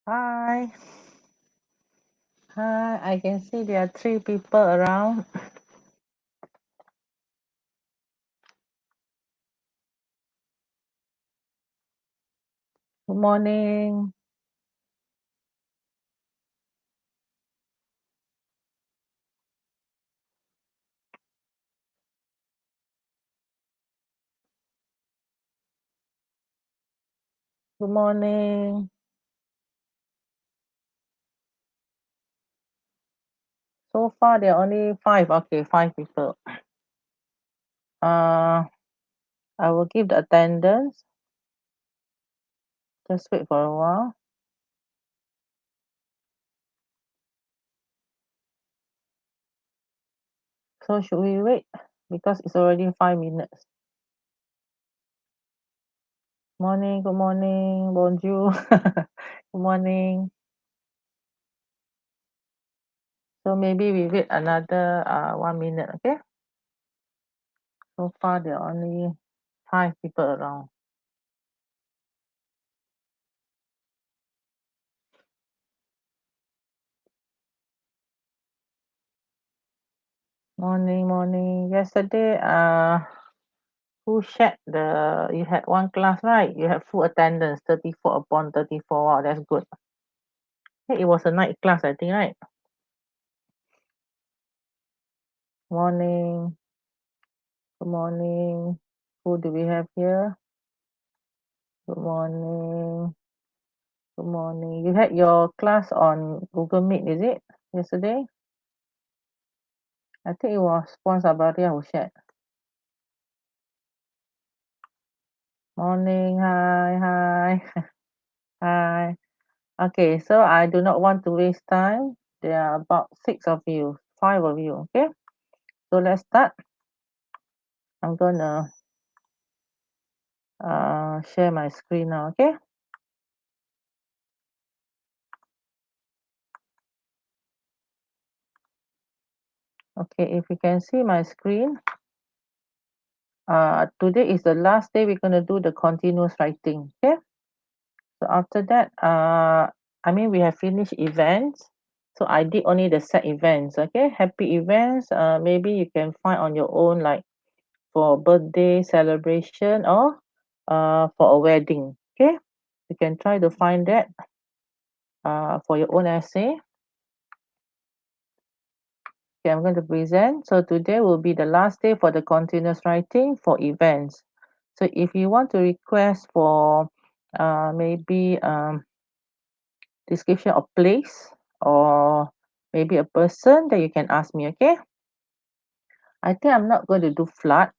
Hi. Hi. I can see there are three people around. Good morning. Good morning. So far there are only five. Okay, five people. Uh I will give the attendance. Just wait for a while. So should we wait? Because it's already 5 minutes. Morning, good morning, bonjour. Good morning. So maybe we wait another 1 minute, okay? So far there are only five people around. Morning, morning. Yesterday, who shared you had one class, right? You had full attendance, 34 upon 34. Wow, that's good. Hey, it was a night class, I think, right? Morning. Good morning. Who do we have here? Good morning. Good morning. You had your class on Google Meet, is it? Yesterday? I think it was Puan Sabaria who shared. Morning. Hi. Hi. Hi. Okay, so I do not want to waste time. There are about six of you, five of you, okay? So let's start. I'm gonna share my screen now, okay? Okay, if you can see my screen, today is the last day we're gonna do the continuous writing, okay? So after that, I mean we have finished events. So I did only the set events, okay? Happy events, maybe you can find on your own, like for birthday celebration or for a wedding, okay? You can try to find that for your own essay. Okay, I'm going to present. So today will be the last day for the continuous writing for events. So if you want to request for maybe description of place or maybe a person, then you can ask me, okay? I think I'm not going to do flood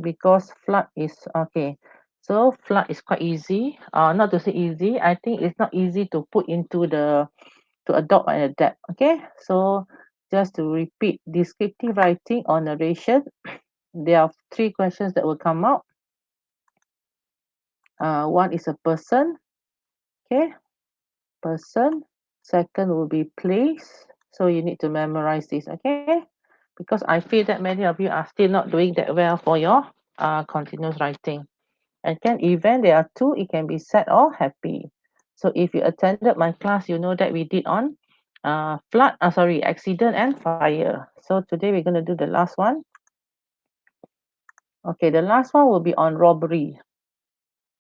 because flood is okay. So flood is quite easy. Not to say easy. I think it's not easy to put into the to adopt and adapt. Okay. So just to repeat, descriptive writing or narration. There are three questions that will come out. One is a person. Okay. Person. Second will be place. So you need to memorize this. Okay. Because I feel that many of you are still not doing that well for your continuous writing. And then event, there are two. It can be sad or happy. So if you attended my class, you know that we did on accident and fire. So today we're going to do the last one. Okay, the last one will be on robbery.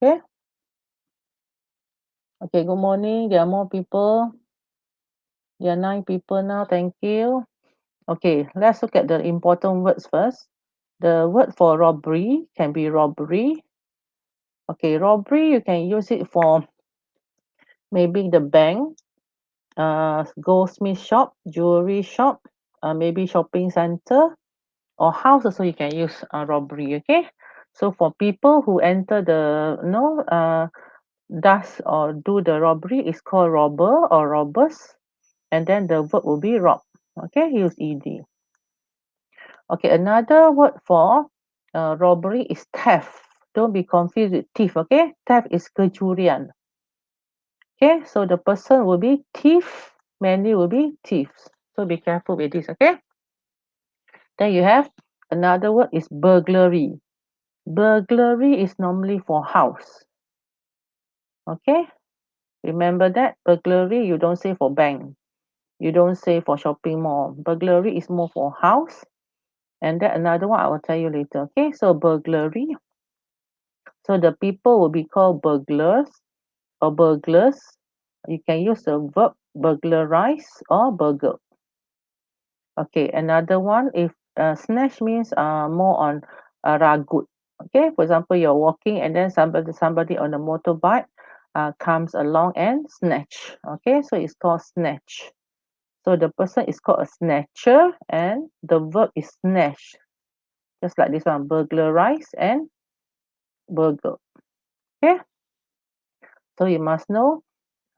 Okay. Okay, good morning. There are more people. There are 9 people now. Thank you. Okay, let's look at the important words first. The word for robbery can be robbery. Okay, robbery, you can use it for maybe the bank, goldsmith shop, jewelry shop, maybe shopping center or house also you can use robbery. Okay, so for people who enter the does or do the robbery is called robber or robbers, and then the verb will be rob. Okay, use ed. Okay, another word for robbery is theft. Don't be confused with thief. Okay, theft is kecurian. Okay, so the person will be thief, many will be thieves. So be careful with this, okay? Then you have another word is burglary. Burglary is normally for house. Okay? Remember that burglary, you don't say for bank. You don't say for shopping mall. Burglary is more for house. And then another one I will tell you later. Okay, so burglary. So the people will be called burglars or burglars. You can use the verb burglarize or burgle. Okay, another one, if snatch means more on ragut. Okay, for example, you're walking and then somebody on a motorbike comes along and snatch. Okay, so it's called snatch. So the person is called a snatcher and the verb is snatch. Just like this one, burglarize and burgle. Okay, so you must know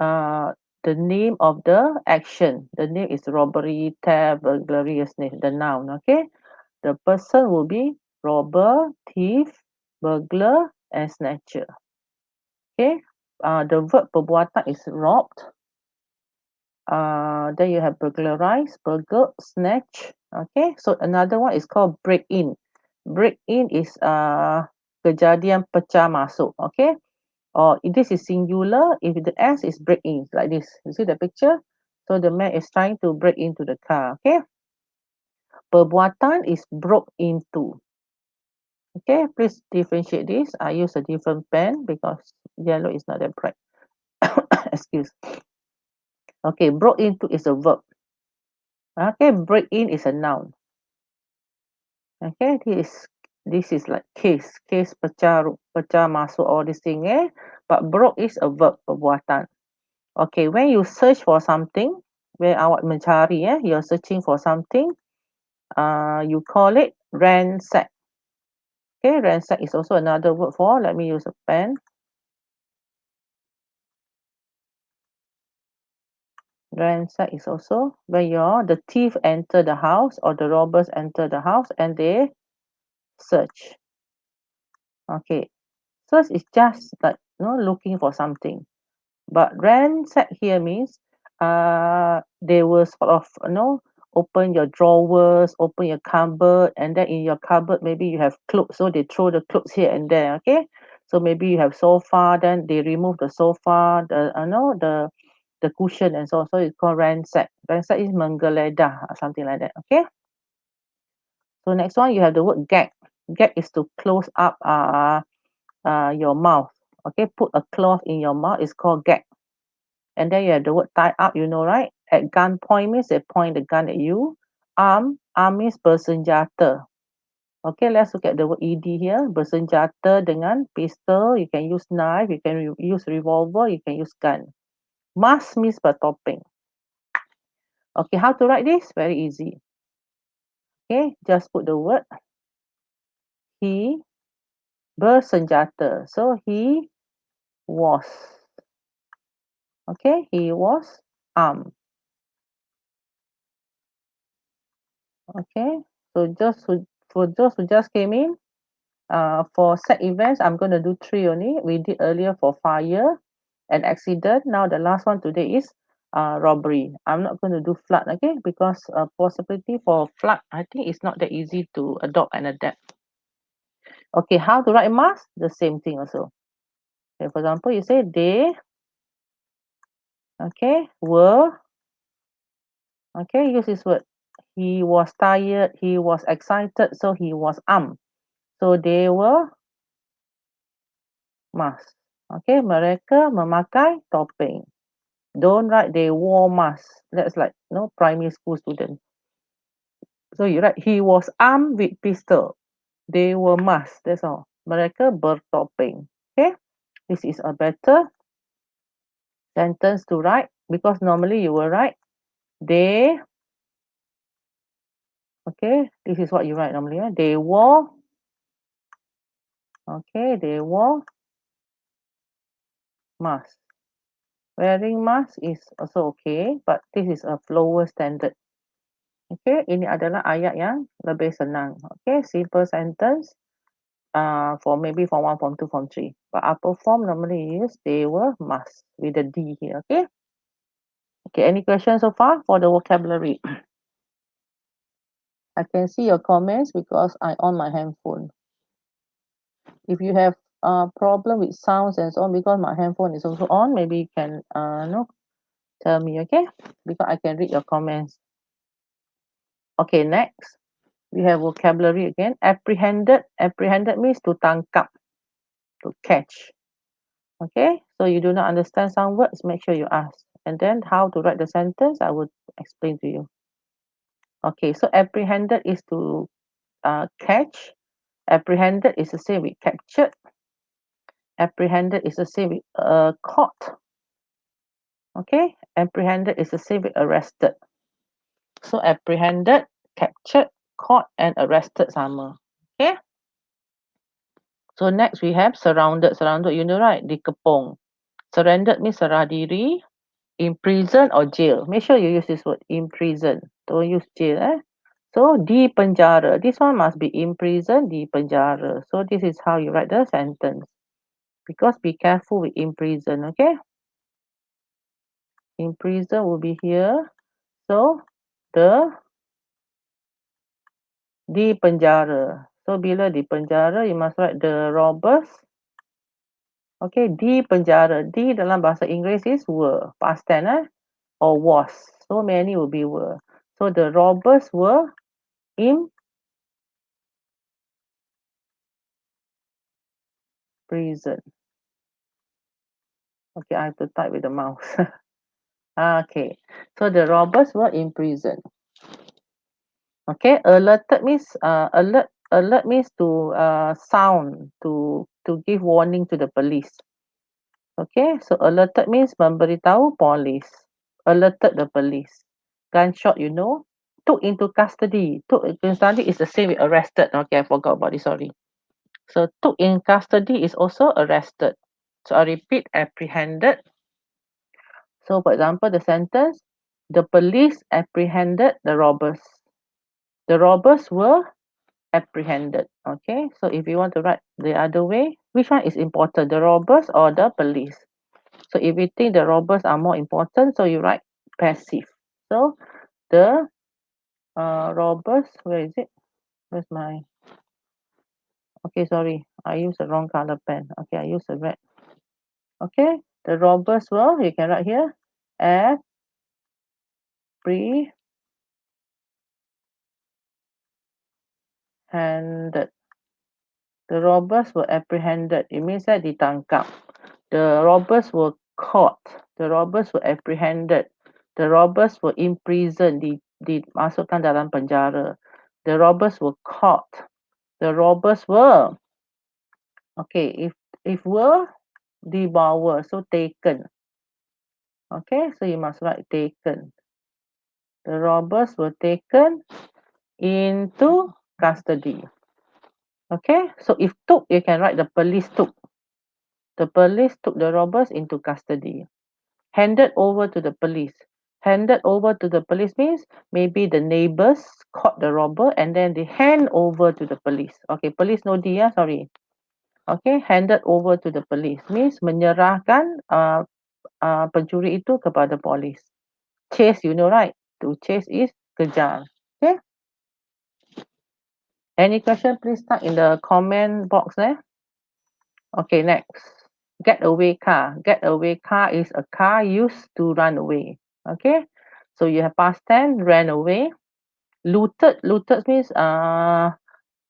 uh, the name of the action. The name is robbery, theft, burglary, snatch, the noun. Okay, the person will be robber, thief, burglar, and snatcher. Okay, the verb perbuatan is robbed. Then you have burglarize, burgle, snatch. Okay, so another one is called break in. Break in is kejadian pecah masuk. Okay, or if this is singular, if the S is break in, like this. You see the picture? So the man is trying to break into the car. Okay, perbuatan is broke into. Okay, please differentiate this. I use a different pen because yellow is not that bright. Excuse. Okay, broke into is a verb. Okay, break in is a noun. Okay, this is like case pecah masuk all this thing but broke is a verb perbuatan. Okay, when you search for something, when awak mencari you're searching for something, you call it ransack. Okay, ransack is also another word for, let me use a pen. Ransack is also when the thief enter the house or the robbers enter the house and they search. Okay, search is just like looking for something. But ransack here means they will sort of open your drawers, open your cupboard, and then in your cupboard maybe you have clothes, so they throw the clothes here and there. Okay, so maybe you have sofa, then they remove the sofa, the cushion and so on. So it's called ransack. Ransack is menggeledah or something like that. Okay, so next one you have the word gag. Gag is to close up your mouth. Okay, put a cloth in your mouth is called gag. And then you have the word tie up, right? At gunpoint means they point the gun at you. Arm means bersenjata. Okay, let's look at the word ed here. Bersenjata dengan pistol, you can use knife, you can use revolver, you can use gun. Mask means bertopeng. Okay, how to write this? Very easy. Okay, just put the word he bersenjata. So he was. Okay, he was armed. Okay, so for those who just came in, for set events, I'm going to do 3 only. We did earlier for fire and accident. Now the last one today is robbery. I'm not going to do flood, okay? Because possibility for flood, I think it's not that easy to adopt and adapt. Okay, how to write mask? The same thing also. Okay, for example, you say they, okay, were, okay, use this word. He was tired, he was excited, so he was armed. So they were masked. Okay, mereka memakai topeng. Don't write they wore mask. That's like primary school student. So you write he was armed with pistol. They were masked. That's all. Mereka bertopeng. Okay, this is a better sentence to write because normally you will write they. Okay, this is what you write normally. They wore. Okay, they wore mask. Wearing mask is also okay, but this is a lower standard. Okay, ini adalah ayat yang lebih senang. Okay, simple sentence. For maybe form 1, form 2, form 3. But upper form normally is they were masked with the D here. Okay. Okay. Any questions so far for the vocabulary? I can see your comments because I on my handphone. If you have problem with sounds and so on because my handphone is also on. Maybe you can no tell me, okay? Because I can read your comments. Okay, next we have vocabulary again. Apprehended. Apprehended means to tangkap, to catch. Okay, so you do not understand some words, make sure you ask. And then how to write the sentence, I will explain to you. Okay, so apprehended is to catch. Apprehended is the same with captured. Apprehended is the same with caught. Okay, apprehended is the same with arrested. So apprehended, captured, caught, and arrested sama. Okay. So next we have surrounded. Surrounded, you know right? Dikepung. Surrendered means serah diri. Imprison or jail. Make sure you use this word. Imprison. Don't use jail. So di penjara. This one must be imprison, di penjara. So this is how you write the sentence. Because be careful with imprison. Okay. Imprison will be here. So the di penjara. So bila di penjara, you must write the robbers. Okay, di penjara. Di dalam bahasa Inggeris is were, past tense or was. So many will be were. So the robbers were in prison. Okay, I have to type with the mouse. Okay, so the robbers were in prison. Okay, alerted means alert. Alert means to sound, to give warning to the police. Okay, so alerted means memberitahu polis. Alerted the police. Gunshot, you know. Took into custody. Took into custody is the same with arrested. Okay, I forgot about it. Sorry. So took in custody is also arrested. So I repeat, apprehended. So for example, the sentence, the police apprehended the robbers. The robbers were apprehended. Okay, so if you want to write the other way, which one is important, the robbers or the police? So if you think the robbers are more important, so you write passive. So the robbers, where is it? Where's my, okay, sorry, I use the wrong color pen. Okay, I use the red. Okay, the robbers were, you can write here, apprehended. The robbers were apprehended. It means that ditangkap. The robbers were caught. The robbers were apprehended. The robbers were imprisoned. Dimasukkan dalam penjara. The robbers were caught. The robbers were, okay, if were, dibawa, so taken. Okay, so you must write taken. The robbers were taken into custody. Okay, so if took, you can write the police took. The police took the robbers into custody. Handed over to the police. Handed over to the police means maybe the neighbors caught the robber and then they hand over to the police. Okay, police no dia, sorry. Okay, handed over to the police means menyerahkan pencuri itu kepada polis. Chase, you know right? To chase is kejar. Okay. Any question, please type in the comment box there. Okay, next. Getaway car. Getaway car is a car used to run away. Okay, so you have past tense, ran away. Looted. Looted means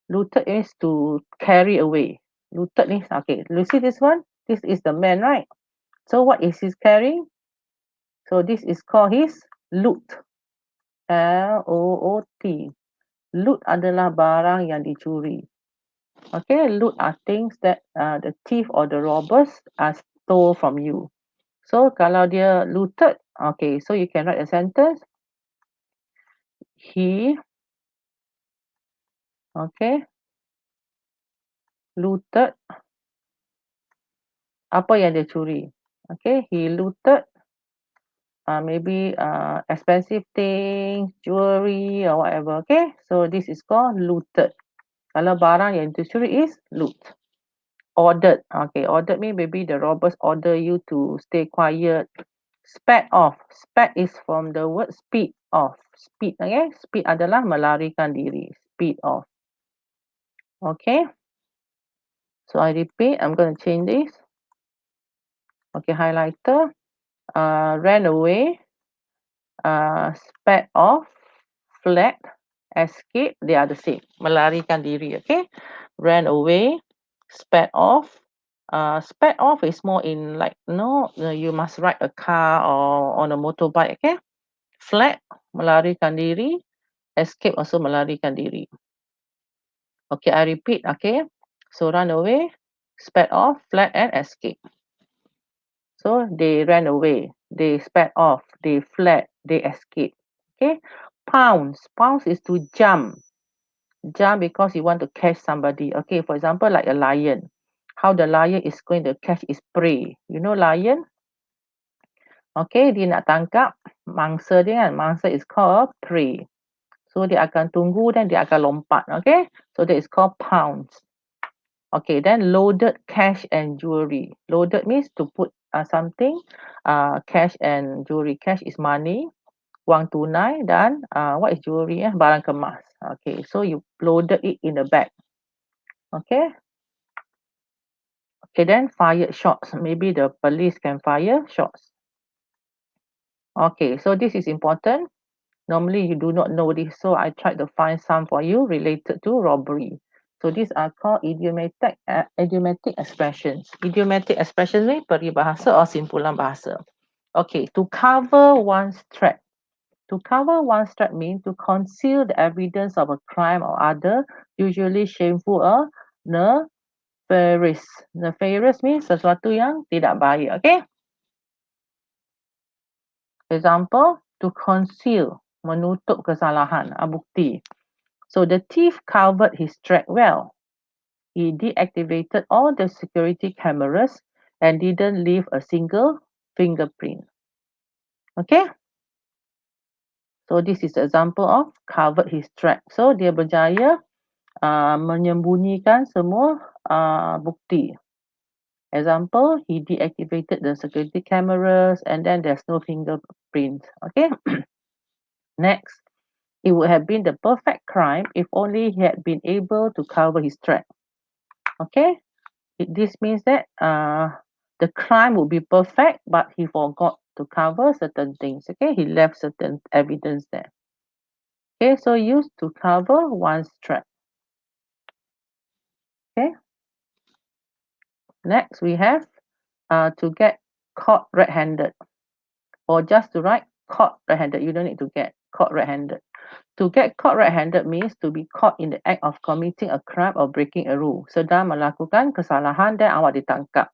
looted is to carry away. Looted means, okay, you see this one? This is the man, right? So what is he carrying? So this is called his loot. L-O-O-T. Loot adalah barang yang dicuri. Okay, loot are things that the thief or the robbers stole from you. So kalau dia looted, okay, so you can write a sentence. He, okay, looted apa yang dia curi. Okay, he looted maybe expensive things, jewelry or whatever. Okay, so this is called looted. Kalau barang yang dicuri is loot. Ordered. Okay, ordered means maybe the robbers order you to stay quiet. Sped off. Sped is from the word speed off. Speed, okay? Speed adalah melarikan diri. Speed off. Okay. So I repeat, I'm going to change this. Okay, highlighter. Ran away, sped off, fled, escape, they are the same. Melarikan diri, okay? Ran away, sped off. Sped off is more in like, you must ride a car or on a motorbike, okay? Fled, melarikan diri. Escape also melarikan diri. Okay, I repeat, okay? So run away, sped off, fled, and escape. So they ran away, they sped off, they fled, they escaped. Okay. Pounce. Pounce is to jump. Jump because you want to catch somebody. Okay, for example, like a lion. How the lion is going to catch its prey. You know lion? Okay, dia nak tangkap mangsa dia kan. Mangsa is called prey. So dia akan tunggu dan dia akan lompat. Okay, so that is called pounce. Okay, then loaded cash and jewelry. Loaded means to put something, cash and jewelry. Cash is money, wang tunai, dan what is jewelry? Barang kemas. Okay, so you loaded it in the bag. Okay. Okay, then fired shots. Maybe the police can fire shots. Okay, so this is important. Normally you do not know this, so I tried to find some for you related to robbery. So these are called idiomatic expressions. Idiomatic expression ni peribahasa or simpulan bahasa. Okay, to cover one's track. To cover one's track means to conceal the evidence of a crime or other, usually shameful or nefarious. Nefarious means sesuatu yang tidak baik. Okay. Example, to conceal, menutup kesalahan, bukti. So the thief covered his track well. He deactivated all the security cameras and didn't leave a single fingerprint. Okay. So this is the example of covered his track. So dia berjaya menyembunyikan semua bukti. Example, he deactivated the security cameras and then there's no fingerprint. Okay. Next, it would have been the perfect crime if only he had been able to cover his track. Okay. This means that the crime would be perfect, but he forgot to cover certain things. Okay, he left certain evidence there. Okay, so used to cover one's track. Okay. Next, we have to get caught red-handed, or just to write caught red-handed. You don't need to get caught red-handed. To get caught red-handed means to be caught in the act of committing a crime or breaking a rule. Sedang melakukan kesalahan dan awak ditangkap.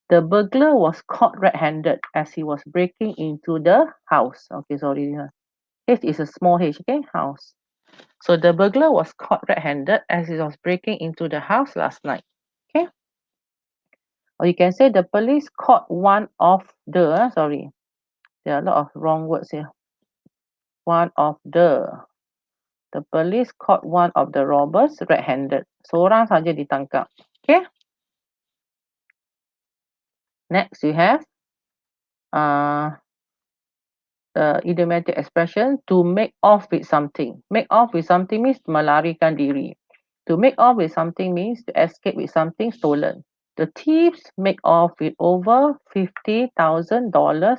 The burglar was caught red-handed as he was breaking into the house. Okay, sorry. H is a small h, okay? House. So the burglar was caught red-handed as he was breaking into the house last night. Okay? Or you can say the police caught one of the, sorry. There are a lot of wrong words here. One of the police caught one of the robbers red-handed. Seorang saja ditangkap. Okay? Next we have the idiomatic expression to make off with something. Make off with something means melarikan diri. To make off with something means to escape with something stolen. The thieves make off with over $50,000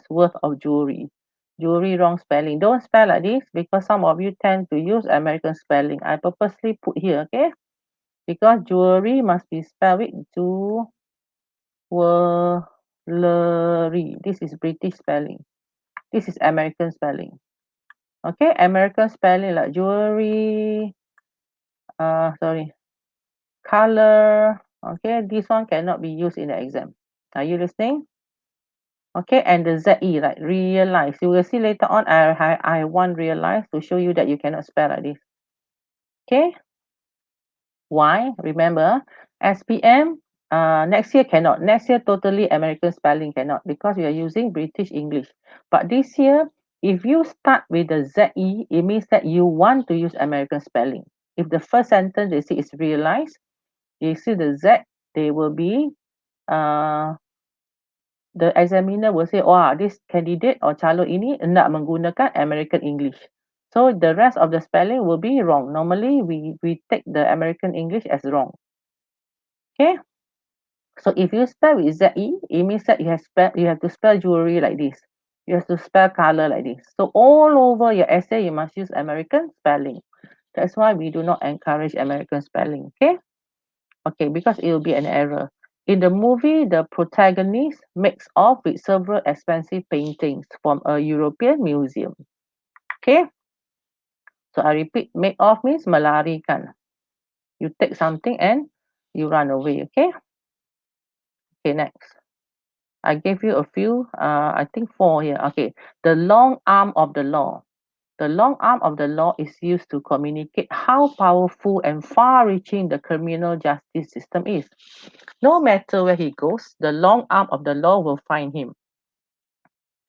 worth of jewelry. Jewelry, wrong spelling. Don't spell like this because some of you tend to use American spelling. I purposely put here, okay? Because jewelry must be spelled with jewelry. This is British spelling. This is American spelling. Okay, American spelling like jewelry, color. Okay, this one cannot be used in the exam. Are you listening? Okay, and the ZE, like realize. You will see later on, I want realize to show you that you cannot spell like this. Okay, why? Remember, SPM, next year cannot. Next year, totally American spelling cannot because we are using British English. But this year, if you start with the ZE, it means that you want to use American spelling. If the first sentence they say is realize, you see the Z, they will be, the examiner will say, wah, this candidate or calon ini nak menggunakan American English. So the rest of the spelling will be wrong. Normally, we take the American English as wrong. Okay. So if you spell with Z-E, it means that you have to spell jewelry like this. You have to spell color like this. So all over your essay, you must use American spelling. That's why we do not encourage American spelling. Okay? Okay, because it will be an error. In the movie, the protagonist makes off with several expensive paintings from a European museum. Okay? So I repeat, make off means melarikan. You take something and you run away. Okay? Okay, next. I gave you a few, I think four here. Okay. The long arm of the law. The long arm of the law is used to communicate how powerful and far reaching the criminal justice system is. No matter where he goes, the long arm of the law will find him.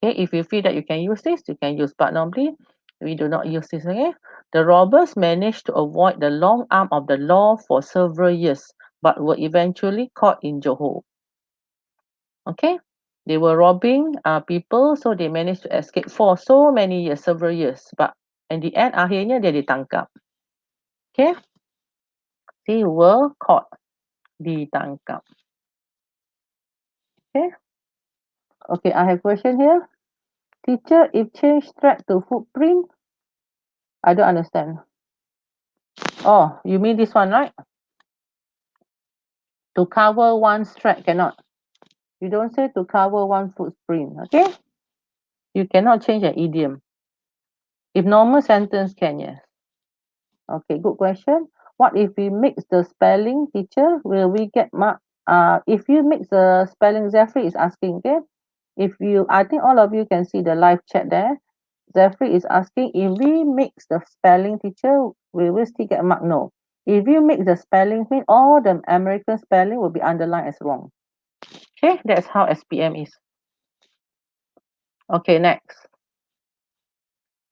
Okay, if you feel that you can use this, you can use, but normally we do not use this. Okay, the robbers managed to avoid the long arm of the law for several years, but were eventually caught in Johor. Okay, they were robbing people, so they managed to escape for so many years, several years, but in the end, akhirnya dia ditangkap. Okay, they were caught, ditangkap. Okay, okay, I have question here. Teacher, if change track to footprint, I don't understand. Oh, you mean this one, right? To cover one track cannot. You don't say to cover one footprint, okay? You cannot change an idiom. If normal sentence can, yes. Okay, good question. What if we mix the spelling, teacher? Will we get mark? If you mix the spelling, Zephyr is asking, okay? If you, I think all of you can see the live chat there. Zephyr is asking, if we mix the spelling, teacher, will we still get mark? No. If you mix the spelling, mean all the American spelling will be underlined as wrong. Okay, that's how SPM is. Okay, next.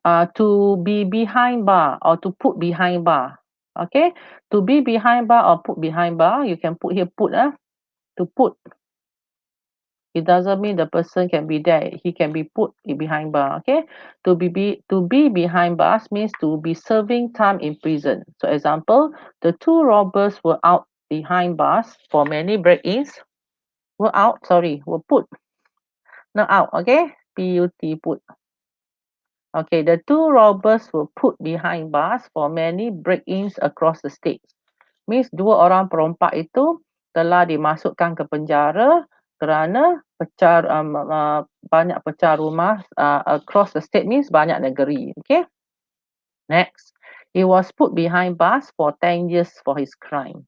To be behind bar or to put behind bar. Okay, to be behind bar or put behind bar, you can put here put to put. It doesn't mean the person can be there. He can be put behind bar. Okay, to be behind bars means to be serving time in prison. So example, the two robbers were out behind bars for many break-ins. Were put, not out. Okay, P-U-T, put. Okay, the two robbers were put behind bars for many break-ins across the states. Means dua orang perompak itu telah dimasukkan ke penjara kerana banyak pecah rumah across the state means banyak negeri. Okay. Next, he was put behind bars for 10 years for his crime.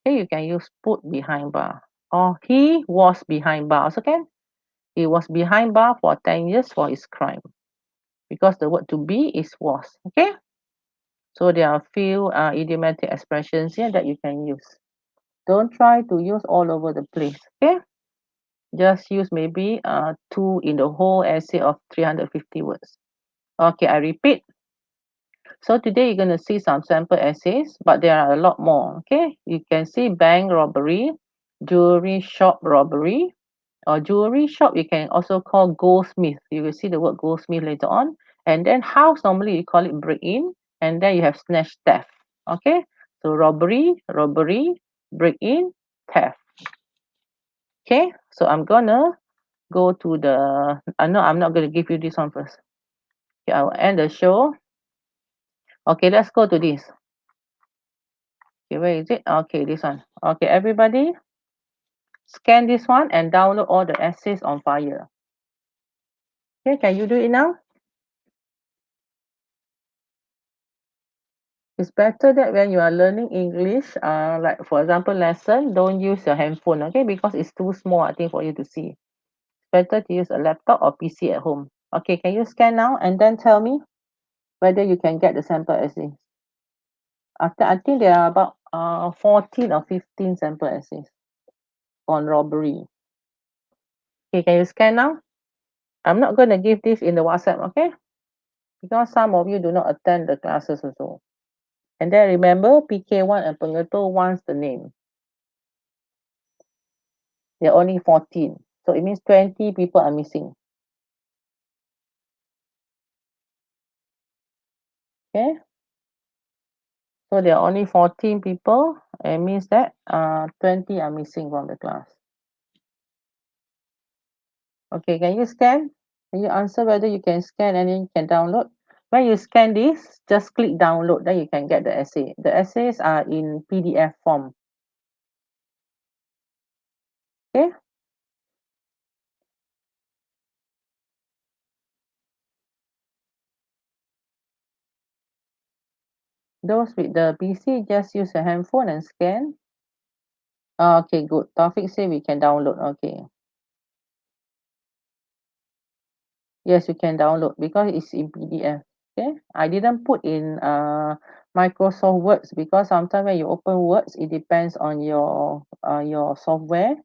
Okay, you can use put behind bar. Or he was behind bar also can. He was behind bar for 10 years for his crime. Because the word to be is was. Okay. So there are a few idiomatic expressions here that you can use. Don't try to use all over the place. Okay. Just use maybe two in the whole essay of 350 words. Okay, I repeat. So today you're going to see some sample essays, but there are a lot more. Okay. You can see bank robbery, jewelry shop robbery, or jewelry shop you can also call goldsmith. You will see the word goldsmith later on. And then house, normally you call it break-in, and then you have snatch, theft. Okay, so robbery, break-in, theft. Okay, so I'm gonna go to the, no, I'm not gonna give you this one first. Okay, I will end the show. Okay, let's go to this. Okay, where is it? Okay, this one. Okay, everybody scan this one and download all the essays on fire. Okay, can you do it now? It's better that when you are learning English, like for example lesson, don't use your handphone, okay? Because it's too small, I think, for you to see. It's better to use a laptop or PC at home. Okay, can you scan now and then tell me whether you can get the sample essay? After, I think there are about 14 or 15 sample essays on robbery. Okay, can you scan now? I'm not going to give this in the WhatsApp, okay? Because some of you do not attend the classes also. And then remember, PK1 and Pengetul wants the name. There are only 14. So it means 20 people are missing. Okay. So there are only 14 people It means that 20 are missing from the class. Okay, can you scan? Can you answer whether you can scan and then you can download? When you scan this, just click download, then you can get the essay. The essays are in PDF form. Okay. Those with the PC, just use a handphone and scan. Okay, good. Taufik say we can download. Okay. Yes, you can download because it's in PDF. Okay. I didn't put in Microsoft Words because sometimes when you open Words, it depends on your software.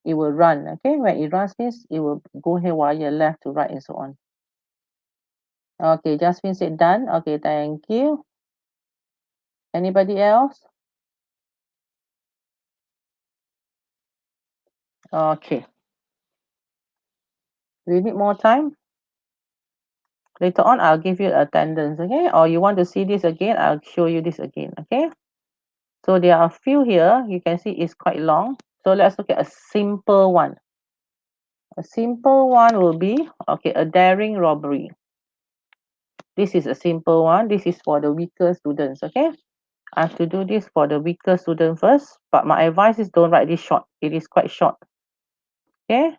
It will run. Okay. When it runs means it will go haywire left to right and so on. Okay, Jasmine said done. Okay, thank you. Anybody else? Okay. We need more time. Later on, I'll give you attendance, okay? Or you want to see this again, I'll show you this again, okay? So there are a few here. You can see it's quite long. So let's look at a simple one. A simple one will be, okay, a daring robbery. This is a simple one. This is for the weaker students, okay? I have to do this for the weaker student first. But my advice is don't write this short. It is quite short, okay?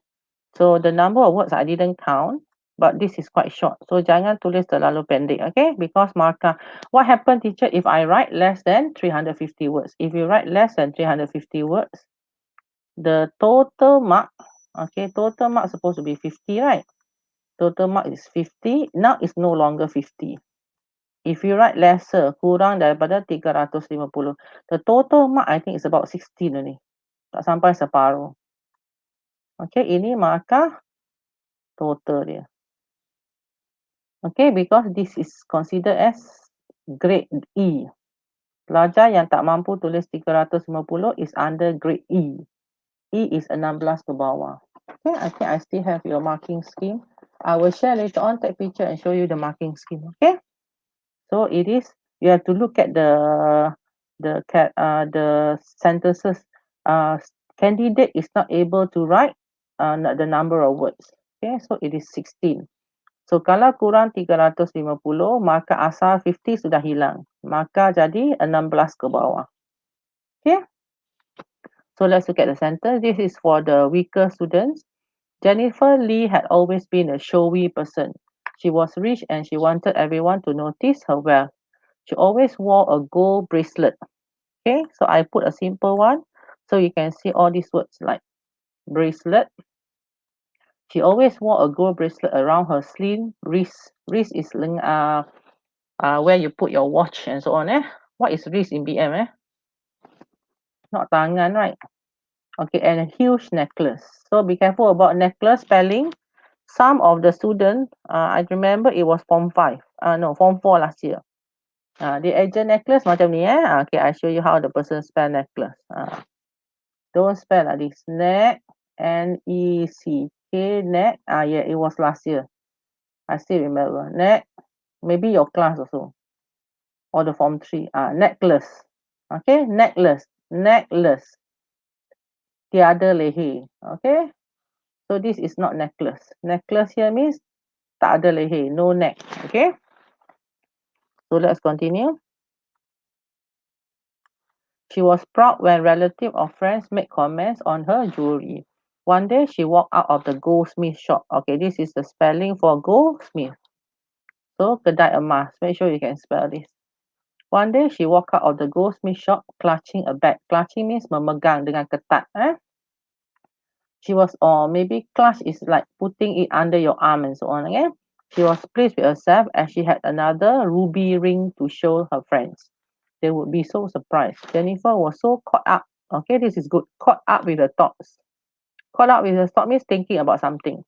So the number of words I didn't count, but this is quite short. So jangan tulis terlalu pendek, okay? Because markah. What happen, teacher, if I write less than 350 words? If you write less than 350 words, the total mark, okay, total mark supposed to be 50, right? Total mark is 50. Now it's no longer 50. If you write lesser, kurang daripada 350, the total mark I think is about 16 only. Tak sampai separuh. Okay, ini markah total dia. Okay, because this is considered as grade E. Pelajar yang tak mampu tulis 350 is under grade E. E is 16 ke bawah. Okay, I think I still have your marking scheme. I will share later on, take picture and show you the marking scheme. Okay, so it is, you have to look at the sentences. Candidate is not able to write the number of words. Okay, so it is 16. So kalau kurang 350, maka asal 50 sudah hilang. Maka jadi 16 ke bawah. Okay. So let's look at the sentence. This is for the weaker students. Jennifer Lee had always been a showy person. She was rich and she wanted everyone to notice her wealth. She always wore a gold bracelet. Okay, so I put a simple one so you can see all these words like bracelet. She always wore a gold bracelet around her slim wrist. Wrist is where you put your watch and so on. What is wrist in BM? Not tangan, right? Okay, and a huge necklace. So be careful about necklace spelling. Some of the students, I remember it was form 5. No, form 4 last year. The agent necklace macam ni. Okay, I show you how the person spell necklace. Don't spell like this. Neck, N-E-C-K, neck. Yeah, it was last year. I still remember. Neck, maybe your class also. Or the form 3. Necklace. Okay, necklace. Necklace. Tiada leher. Okay. So this is not necklace. Necklace here means tak ada leher, no neck. Okay. So let's continue. She was proud when relatives or friends made comments on her jewelry. One day she walked out of the goldsmith shop. Okay, this is the spelling for goldsmith. So kedai emas. Make sure you can spell this. One day she walked out of the goldsmith shop clutching a bag. Clutching means memegang dengan ketat. She was, or maybe clutch is like putting it under your arm and so on. Okay? She was pleased with herself as she had another ruby ring to show her friends. They would be so surprised. Jennifer was so caught up. Okay, this is good. Caught up with her thoughts. Caught up with her thoughts means thinking about something.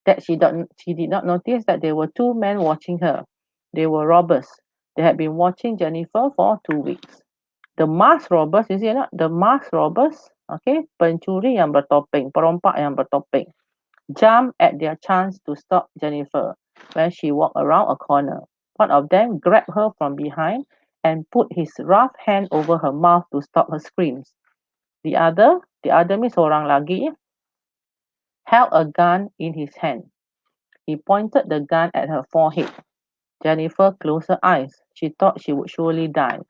That she did not notice that there were two men watching her. They were robbers. They had been watching Jennifer for 2 weeks. The masked robbers, you see not? The masked robbers, okay, pencuri yang bertopeng, perompak yang bertopeng, jumped at their chance to stop Jennifer when she walked around a corner. One of them grabbed her from behind and put his rough hand over her mouth to stop her screams. The other means seorang lagi, held a gun in his hand. He pointed the gun at her forehead. Jennifer closed her eyes. She thought she would surely die.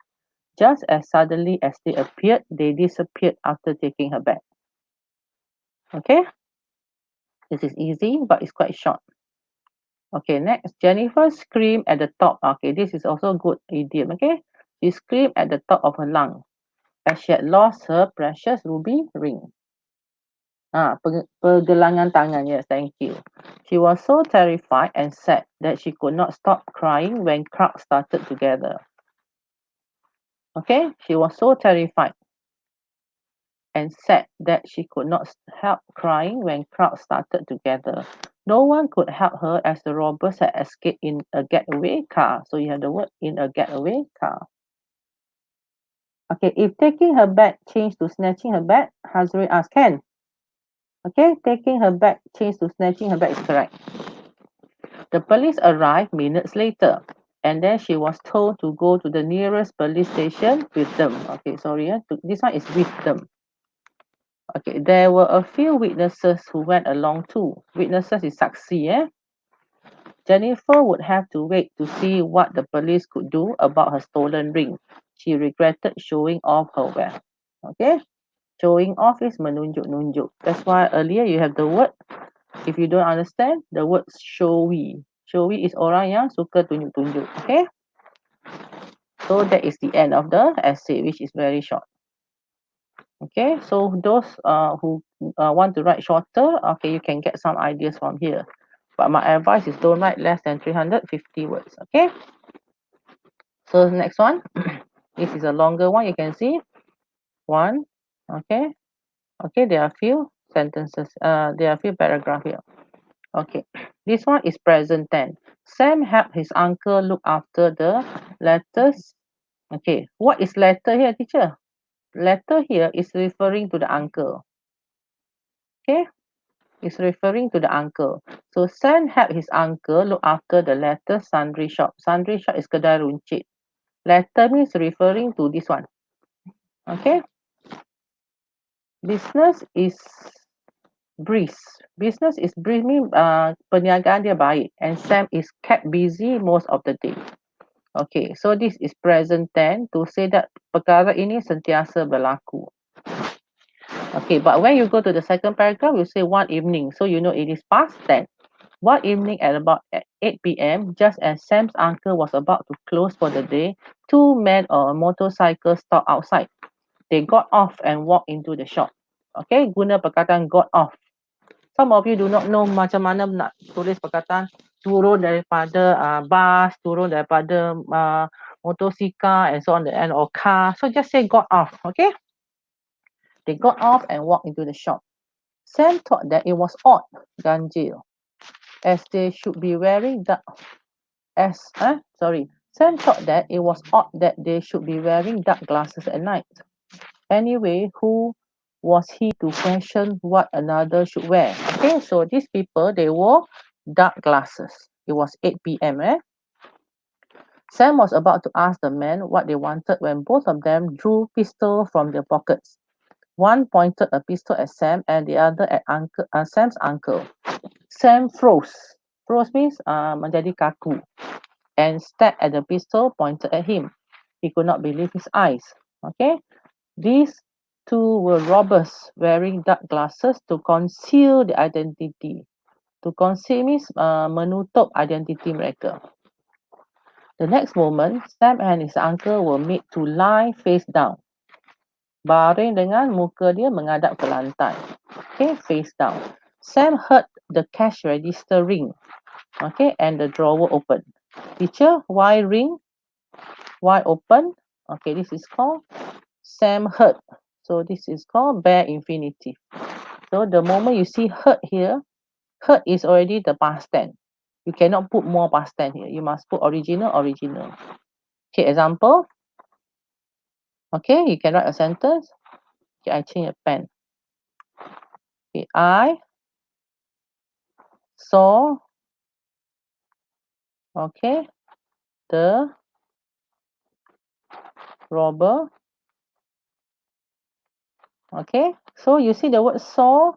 Just as suddenly as they appeared, they disappeared after taking her back. Okay, this is easy, but it's quite short. Okay, next, Jennifer screamed at the top. Okay, this is also good idiom. Okay, she screamed at the top of her lung as she had lost her precious ruby ring. Pergelangan tangan. Yes, thank you. She was so terrified and sad that she could not stop crying when crowds started to gather. Okay, she was so terrified and said that she could not help crying when crowds started to gather. No one could help her as the robbers had escaped in a getaway car. So you have the word in a getaway car. Okay, if taking her bag changed to snatching her bag, Hazri asked, Ken. Okay, taking her bag changed to snatching her bag is correct. The police arrived minutes later, and then she was told to go to the nearest police station with them. Okay, sorry, this one is with them. Okay, there were a few witnesses who went along too. Witnesses is saksi, eh? Jennifer would have to wait to see what the police could do about her stolen ring. She regretted showing off her wealth. Okay, showing off is menunjuk-nunjuk. That's why earlier you have the word. If you don't understand, the word showy. Showy is orang yang suka tunjuk-tunjuk. Okay, so that is the end of the essay, which is very short. Okay, so those who want to write shorter, okay, you can get some ideas from here. But my advice is don't write less than 350 words. Okay, so the next one, this is a longer one. You can see one. Okay, there are a few sentences. There are a few paragraphs here. Okay, this one is present tense. Sam helped his uncle look after the letters. Okay, what is letter here, teacher? Letter here is referring to the uncle. Okay, is referring to the uncle. So Sam helped his uncle look after the letter sundry shop. Sundry shop is kedai runcit. Letter means referring to this one. Okay. Business is brisk. Business is brisk means perniagaan dia baik. And Sam is kept busy most of the day. Okay, so this is present tense to say that perkara ini sentiasa berlaku. Okay, but when you go to the second paragraph, you say one evening. So you know it is past tense. One evening at about 8 p.m., just as Sam's uncle was about to close for the day, two men on a motorcycle stopped outside. They got off and walked into the shop. Okay, guna perkataan got off. Some of you do not know macam mana nak tulis perkataan turun daripada bus, turun daripada motosikal and so on and or car. So just say got off, okay? They got off and walked into the shop. Sam thought that it was odd, ganjil, as they should be wearing dark Sam thought that it was odd that they should be wearing dark glasses at night. Anyway, who was he to question what another should wear? Okay, so these people, they wore dark glasses. It was 8 p.m. Sam was about to ask the men what they wanted when both of them drew pistols from their pockets. One pointed a pistol at Sam and the other at Sam's uncle. Sam froze. Froze means menjadi kaku and stared at the pistol pointed at him. He could not believe his eyes. Okay, these two were robbers wearing dark glasses to conceal the identity. To conceal means menutup identiti mereka. The next moment, Sam and his uncle were made to lie face down. Baring dengan muka dia menghadap ke lantai. Okay, face down. Sam heard the cash register ring. Okay, and the drawer open. Teacher, why ring? Why open? Okay, this is called Sam heard. So this is called bare infinitive. So the moment you see heard here, heard is already the past tense. You cannot put more past tense here. You must put original. Okay, example. Okay, you can write a sentence. Okay, I change a pen. Okay, I saw, okay, the robber. Okay, so you see the word saw.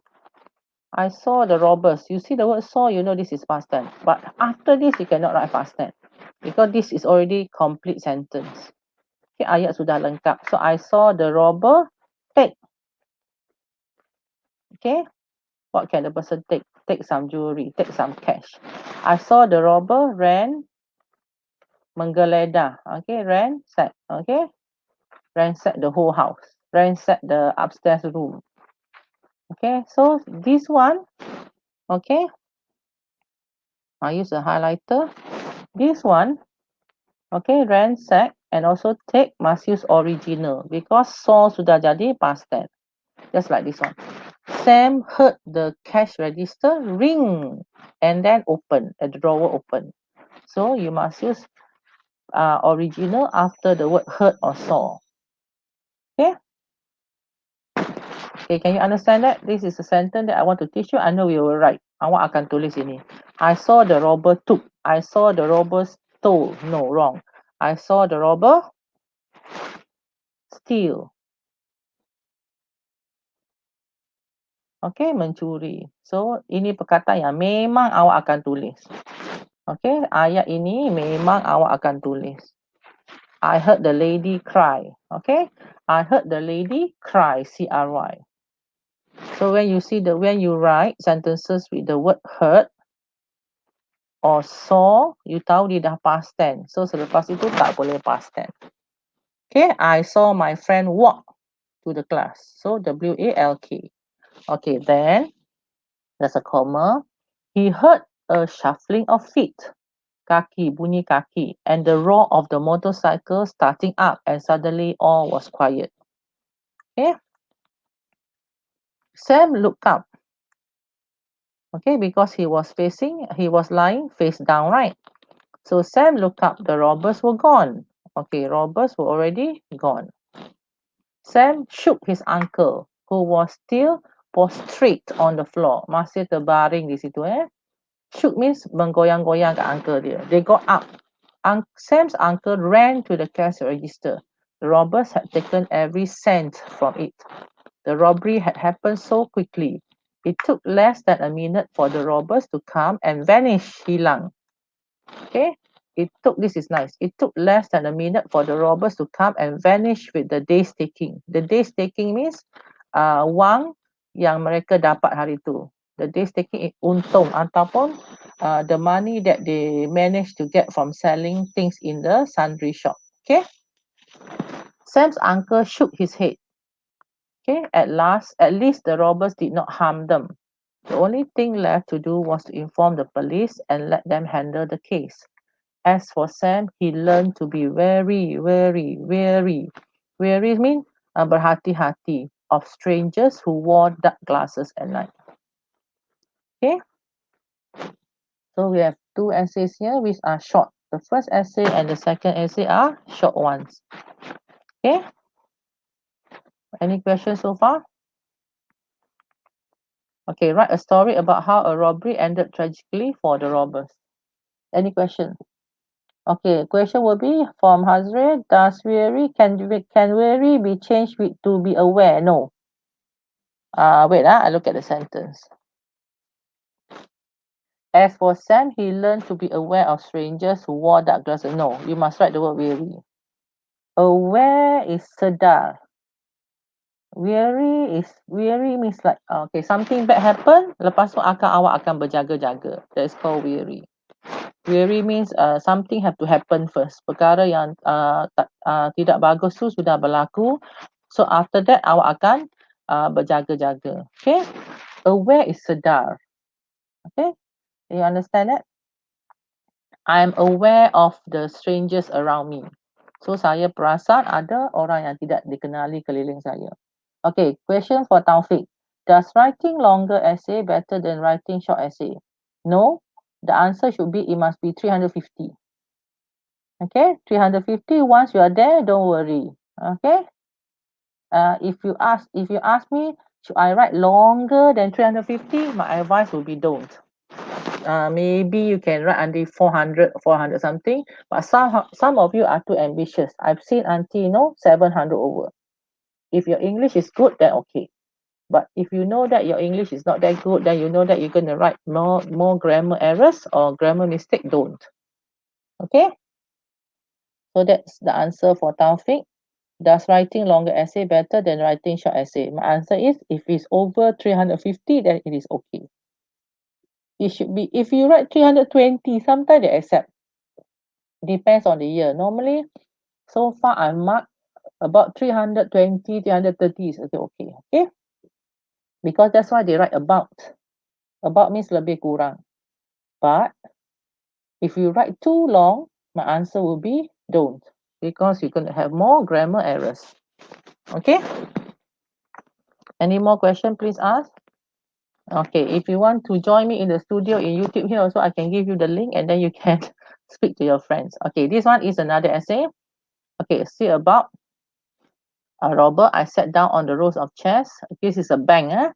I saw the robbers. You see the word saw, you know this is past tense. But after this, you cannot write past tense because this is already complete sentence. Okay, ayat sudah lengkap. So I saw the robber take. Okay, what can the person take? Take some jewelry, take some cash. I saw the robber ran, menggeledah. Okay, ransack. Okay, ransack the whole house. Ransack the upstairs room. Okay, so this one, okay, I use a highlighter. This one, okay, ransack and also take must use original because saw sudah jadi past tense. Just like this one. Sam heard the cash register ring and then open, the drawer open. So you must use original after the word heard or saw. Okay? Okay, can you understand that? This is a sentence that I want to teach you. I know you will write. Awak akan tulis ini. I saw the robber took. I saw the robber stole. No, wrong. I saw the robber steal. Okay, mencuri. So, ini perkataan yang memang awak akan tulis. Okay, ayat ini memang awak akan tulis. I heard the lady cry. Okay, I heard the lady cry. C-R-Y. So when you write sentences with the word heard or saw, you tahu dia dah past tense. So selepas itu tak boleh past tense. Okay, I saw my friend walk to the class. So W-A-L-K. Okay, then there's a comma. He heard a shuffling of feet. Kaki, bunyi kaki, and the roar of the motorcycle starting up, and suddenly all was quiet. Okay. Sam looked up. Okay, because he was lying face down, right? So Sam looked up. The robbers were gone. Okay, robbers were already gone. Sam shook his uncle, who was still prostrate on the floor. Masih terbaring di situ, Shook means menggoyang-goyang kat uncle dia. They got up. Sam's uncle ran to the cash register. The robbers had taken every cent from it. The robbery had happened so quickly. It took less than a minute for the robbers to come and vanish, hilang. Okay, this is nice. It took less than a minute for the robbers to come and vanish with the day's taking. The day's taking means wang yang mereka dapat hari itu. The day's taking is untung ataupun the money that they managed to get from selling things in the sundry shop. Okay. Sam's uncle shook his head. Okay, at least the robbers did not harm them. The only thing left to do was to inform the police and let them handle the case. As for Sam, he learned to be very, very, very, very mean berhati-hati of strangers who wore dark glasses at night. Okay, so we have two essays here which are short. The first essay and the second essay are short ones. Okay, any questions so far? Okay, write a story about how a robbery ended tragically for the robbers. Any question? Okay, question will be from Hazre. Can weary be changed to be aware? No. Wait, I look at the sentence. As for Sam, he learned to be aware of strangers who wore dark glasses. No, you must write the word weary. Aware is sedar. Weary means like okay, something bad happen, lepas tu awak akan berjaga-jaga. That is called weary. Weary means something have to happen first. Perkara yang tidak bagus tu sudah berlaku. So after that awak akan berjaga-jaga. Okay. Aware is sedar. Okay. You understand that? I am aware of the strangers around me. So saya perasan ada orang yang tidak dikenali keliling saya. Okay, question for Taufik. Does writing longer essay better than writing short essay? No. The answer should be it must be 350. Okay, 350. Once you are there, don't worry. Okay. If you ask me, should I write longer than 350? My advice would be don't. maybe you can write until 400 something, but some of you are too ambitious. I've seen until 700 over. If your English is good, then okay. But if you know that your English is not that good, then you know that you're going to write more grammar errors or grammar mistake, don't. Okay, so that's the answer for Taufik. Does writing longer essay better than writing short essay? My answer is, if it's over 350, then it is okay. It should be, if you write 320, sometimes they accept. Depends on the year. Normally, so far I marked about 320, 330 is okay. Okay, because that's why they write about. About means lebih kurang. But if you write too long, my answer will be don't, because you're going to have more grammar errors. Okay, any more question, please ask. Okay, if you want to join me in the studio in YouTube here also, I can give you the link and then you can speak to your friends. Okay, this one is another essay. Okay, see about a robber. I sat down on the rows of chairs. This is a bank.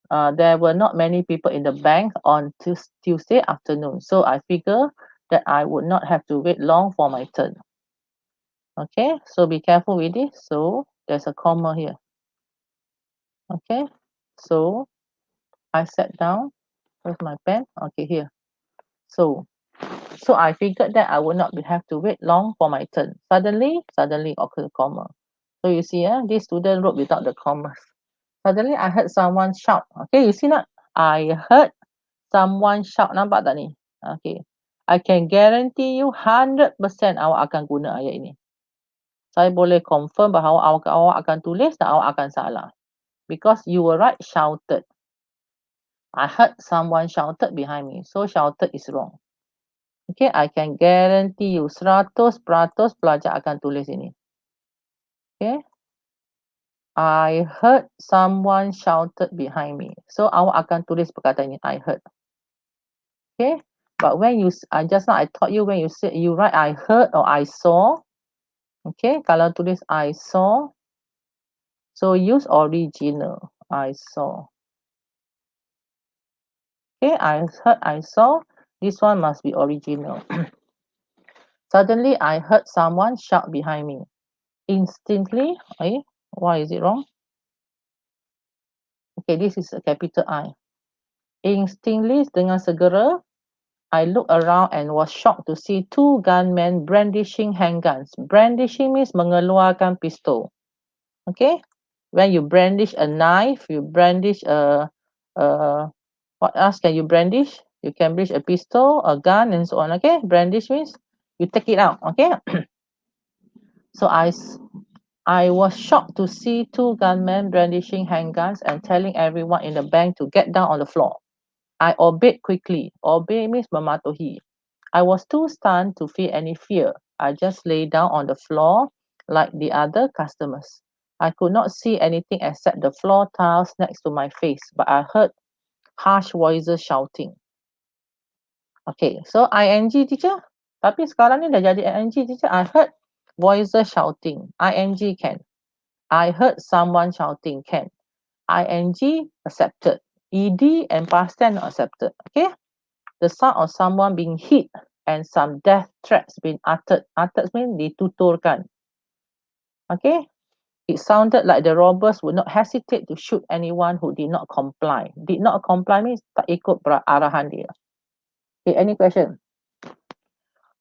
There were not many people in the bank on Tuesday afternoon, so I figure that I would not have to wait long for my turn. Okay, so be careful with this. So there's a comma here. Okay, so I sat down. Where's my pen? Okay, here. So I figured that I would not have to wait long for my turn. Suddenly occurred a comma. So you see, this student wrote without the commas. Suddenly I heard someone shout. Okay, you see not? I heard someone shout. Nampak tak ni? Okay. I can guarantee you 100% awak akan guna ayat ini. Saya boleh confirm bahawa awak akan tulis dan awak akan salah. Because you will write shouted. I heard someone shouted behind me. So shouted is wrong. Okay, I can guarantee you 100% pelajar akan tulis ini. Okay. I heard someone shouted behind me. So awak akan tulis perkataan ini, I heard. Okay. But when you, just now I taught you, when you say, you write I heard or I saw. Okay. Kalau tulis I saw, so use original. I saw. Okay. I heard, I saw. This one must be original. Suddenly, I heard someone shout behind me. Instantly, why is it wrong? Okay, this is a capital I. Instantly, dengan segera, I looked around and was shocked to see two gunmen brandishing handguns. Brandishing means mengeluarkan pistol. Okay, when you brandish a knife, you brandish what else can you brandish? You can brandish a pistol, a gun, and so on. Okay, brandish means you take it out. Okay, so I was shocked to see two gunmen brandishing handguns and telling everyone in the bank to get down on the floor. I obeyed quickly. Obey means mematuhi. I was too stunned to feel any fear. I just lay down on the floor like the other customers. I could not see anything except the floor tiles next to my face, but I heard harsh voices shouting. Okay, so ing teacher. Tapi sekarang ni dah jadi ing teacher. I heard voices shouting. Ing can. I heard someone shouting can. Ing accepted. Ed and past tense accepted. Okay. The sound of someone being hit and some death threats being uttered. Uttered means dituturkan. Okay. It sounded like the robbers would not hesitate to shoot anyone who did not comply. Did not comply means tak ikut arahan dia. Okay, any question?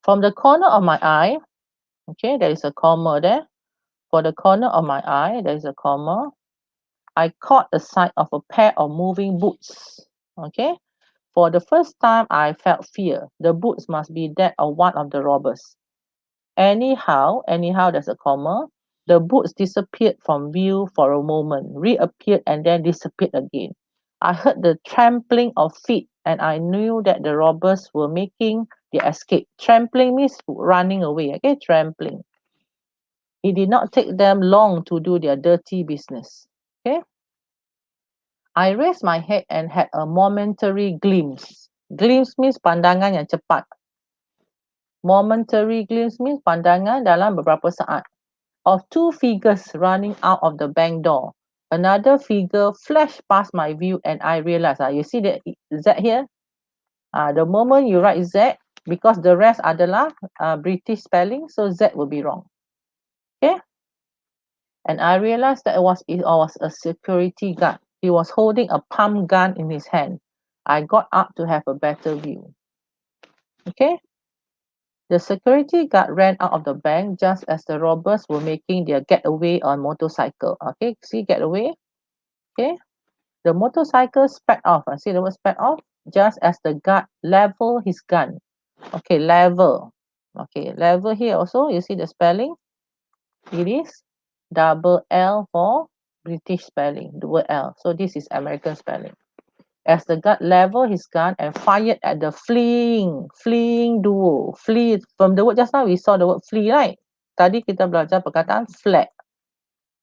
From the corner of my eye, okay, there is a comma there. For the corner of my eye, there is a comma. I caught the sight of a pair of moving boots. Okay. For the first time, I felt fear. The boots must be that of one of the robbers. Anyhow, there's a comma. The boots disappeared from view for a moment, reappeared, and then disappeared again. I heard the trampling of feet, and I knew that the robbers were making their escape. Trampling means running away. Okay, trampling. It did not take them long to do their dirty business. Okay. I raised my head and had a momentary glimpse. Glimpse means pandangan yang cepat. Momentary glimpse means pandangan dalam beberapa saat. Of two figures running out of the bank door. Another figure flashed past my view and I realized, you see the Z here? The moment you write Z, because the rest adalah British spelling, so Z will be wrong. Okay. And I realized that it was a security guard. He was holding a pump gun in his hand. I got up to have a better view. Okay. The security guard ran out of the bank just as the robbers were making their getaway on motorcycle. Okay, see getaway. Okay. The motorcycle sped off. I see the word sped off just as the guard leveled his gun. Okay, level. Okay, level here also, you see the spelling? It is double L for British spelling, the word L. So this is American spelling. As the guard leveled his gun and fired at the fleeing duo. Flee, from the word just now, we saw the word flee, right? Tadi kita belajar perkataan fled.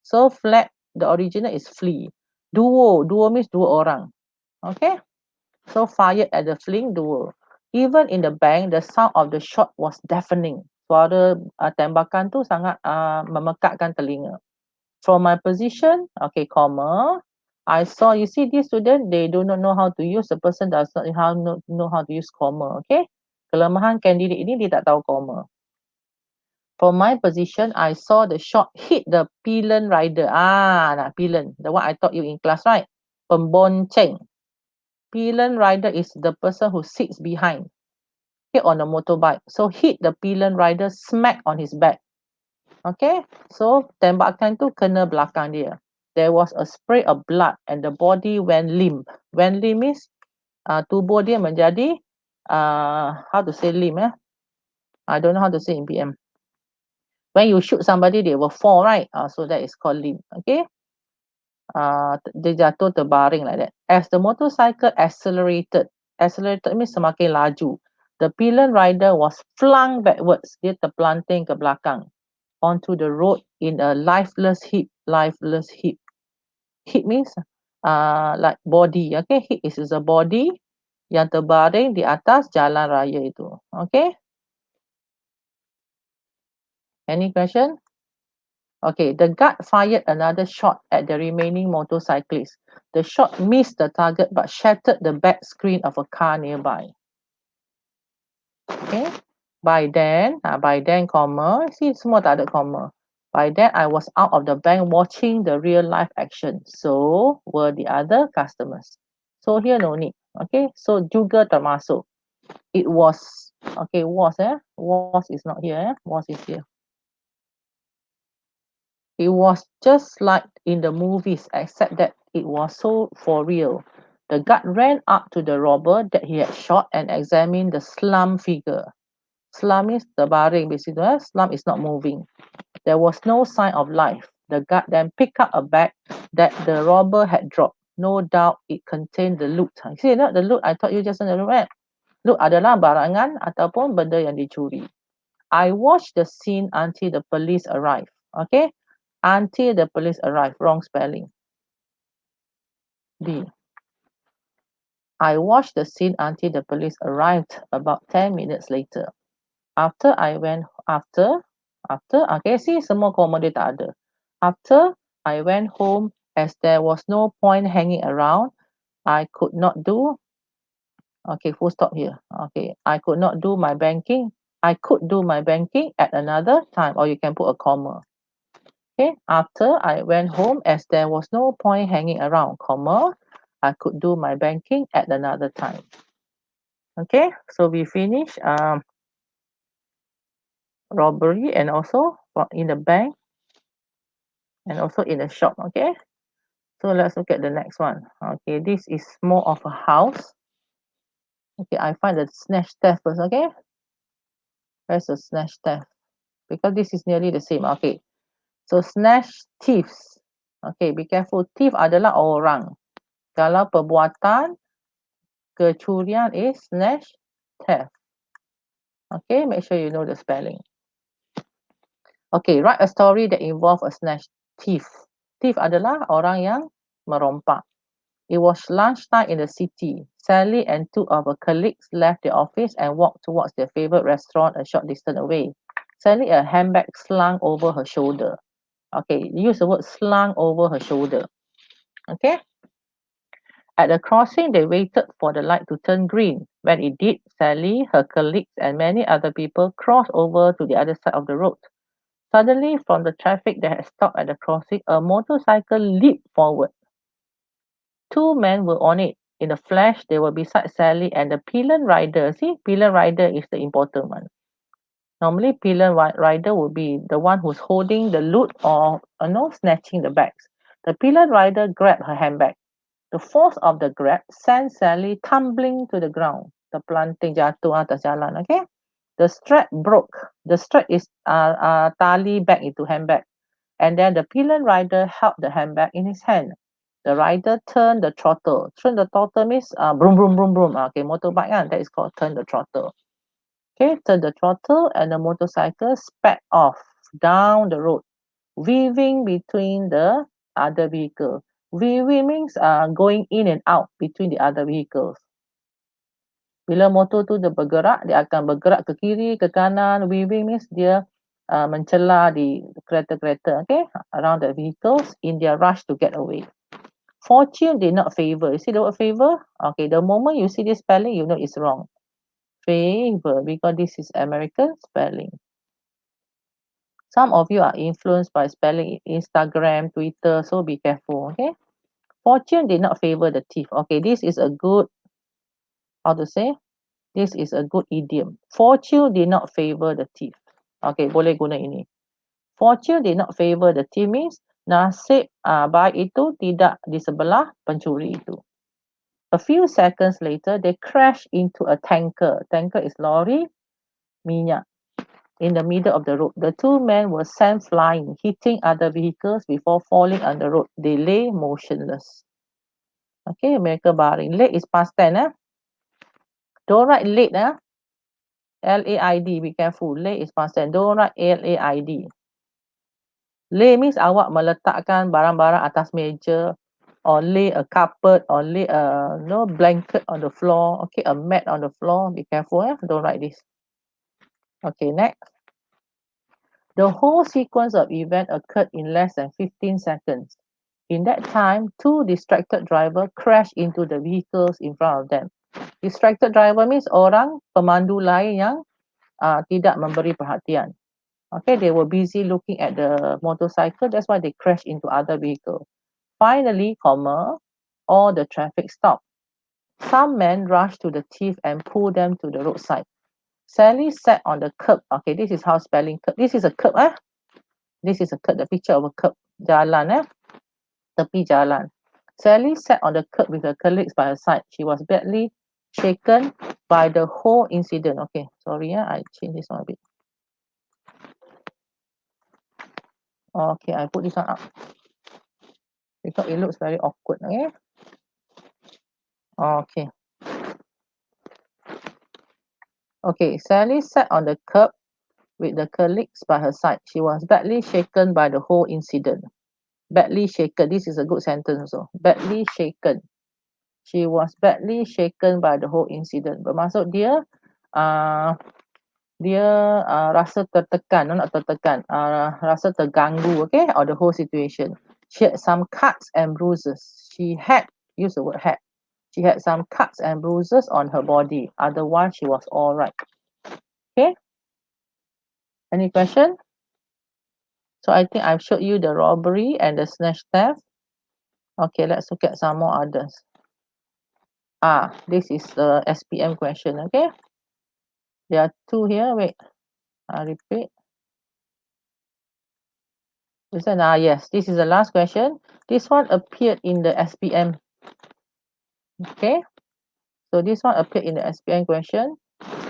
So fled, the original is flee. Duo means dua orang. Okay? So fired at the fleeing duo. Even in the bank, the sound of the shot was deafening. Suara tembakan tu sangat memekakkan telinga. From my position, okay, comma, I saw, you see this student, they do not know how to use, the person does not know how to use comma, okay. Kelemahan candidate ini, dia tak tahu comma. From my position, I saw the shot hit the pillion rider. Pillion, the one I taught you in class, right? Pembonceng. Pillion rider is the person who sits behind, okay, on a motorbike. So hit the pillion rider smack on his back. Okay, so tembakan tu kena belakang dia. There was a spray of blood and the body went limp. Went limp means tubuh dia menjadi how to say limp I don't know how to say in PM. When you shoot somebody, they will fall, right? So that is called limp. Okay. Dia jatuh terbaring like that. As the motorcycle accelerated means semakin laju. The pillion rider was flung backwards. Dia terpelanting ke belakang onto the road in a lifeless heap. Heap means like body. Okay, heap is a body yang terbaring di atas jalan raya itu. Okay. Any question? Okay, the guard fired another shot at the remaining motorcyclist. The shot missed the target but shattered the back screen of a car nearby. Okay. By then, comma, see semua tak ada comma. By then, I was out of the bank watching the real life action. So were the other customers. So here no need. Okay, so juga termasuk. It was, okay, was is not here, was is here. It was just like in the movies, except that it was so for real. The guard ran up to the robber that he had shot and examined the slump figure. Slump is terbaring, basically. Slump is not moving. There was no sign of life. The guard then picked up a bag that the robber had dropped. No doubt it contained the loot. You see, not the loot I taught you just in the room. Loot adalah barangan ataupun benda yang dicuri. I watched the scene until the police arrived. Okay? Until the police arrived. Wrong spelling. D. I watched the scene until the police arrived about 10 minutes later. After, okay, see, semua comma dia tak ada. After I went home, as there was no point hanging around, I could not do, okay, full stop here. Okay, I could do my banking at another time, or you can put a comma. Okay, after I went home, as there was no point hanging around, comma, I could do my banking at another time. Okay, so we finish robbery and also in the bank and also in the shop. Okay, so let's look at the next one. Okay, this is more of a house. Okay, I find the snatch theft first. Okay, where's the snatch theft? Because this is nearly the same. Okay, so snatch thieves. Okay, be careful. Thief adalah orang. Kalau perbuatan kecurian is snatch theft. Okay, make sure you know the spelling. Okay, write a story that involves a snatch thief. Thief adalah orang yang merompak. It was lunchtime in the city. Sally and two of her colleagues left the office and walked towards their favorite restaurant a short distance away. Sally, a handbag slung over her shoulder. Okay, use the word slung over her shoulder. Okay. At the crossing, they waited for the light to turn green. When it did, Sally, her colleagues, and many other people crossed over to the other side of the road. Suddenly, from the traffic that had stopped at the crossing, a motorcycle leaped forward. Two men were on it. In a flash, they were beside Sally and the pillion rider. See, pillion rider is the important one. Normally, pillion rider would be the one who's holding the loot or snatching the bags. The pillion rider grabbed her handbag. The force of the grab sent Sally tumbling to the ground. Terpelanting jatuh atas jalan. Okay. The strap broke. The strap is tali back into handbag. And then the pillion rider held the handbag in his hand. The rider turned the throttle. Turn the throttle means broom, broom, broom, broom. Okay, motorbike kan, that is called turn the throttle. Okay, turn the throttle and the motorcycle sped off down the road, weaving between the other vehicle. Weaving means going in and out between the other vehicles. Bila motor tu dia bergerak, dia akan bergerak ke kiri, ke kanan. Weaving means dia mencelah di kereta-kereta, okay, around the vehicles in their rush to get away. Fortune did not favor. You see the word favor? Okay, the moment you see this spelling, you know it's wrong. Favor, because this is American spelling. Some of you are influenced by spelling Instagram, Twitter, so be careful, okay? Fortune did not favor the thief. Okay, this is a good, how to say? This is a good idiom. Fortune did not favor the thief. Okay, boleh guna ini. Fortune did not favor the thief means nasib baik itu tidak di sebelah pencuri itu. A few seconds later, they crashed into a tanker. Tanker is lorry, minyak. In the middle of the road, the two men were sent flying, hitting other vehicles before falling on the road. They lay motionless. Okay, mereka baring. Late is past tense. Don't write late. L-A-I-D. Be careful. Lay is past tense. Don't write L-A-I-D. Lay means awak meletakkan barang-barang atas meja, or lay a carpet, or lay a blanket on the floor. Okay, a mat on the floor. Be careful. Don't write this. Okay, next. The whole sequence of events occurred in less than 15 seconds. In that time, two distracted drivers crashed into the vehicles in front of them. Distracted driver means orang pemandu lain yang tidak memberi perhatian. Okay, they were busy looking at the motorcycle. That's why they crashed into other vehicles. Finally, all the traffic stopped. Some men rushed to the thief and pulled them to the roadside. Sally sat on the curb. Okay, this is how spelling curb. This is a curb. This is a curb. The picture of a curb. Jalan. Tepi jalan. Sally sat on the curb with her colleagues by her side. She was badly shaken by the whole incident. Okay, sorry, I changed this one a bit. Okay, I put this one up because it looks very awkward. Okay. Okay, Sally sat on the curb with the colleagues by her side. She was badly shaken by the whole incident. Badly shaken. This is a good sentence also. Badly shaken. She was badly shaken by the whole incident. Bermaksud dia rasa tertekan, not tertekan, rasa terganggu, okay, or the whole situation. She had some cuts and bruises. Use the word had. She had some cuts and bruises on her body. Otherwise, she was all right. Okay. Any question? So I think I've showed you the robbery and the snatch theft. Okay, let's look at some more others. This is the SPM question, okay? There are two here. Wait, I repeat. Listen, yes, this is the last question. This one appeared in the SPM. Okay, so this one appeared in the SPM question.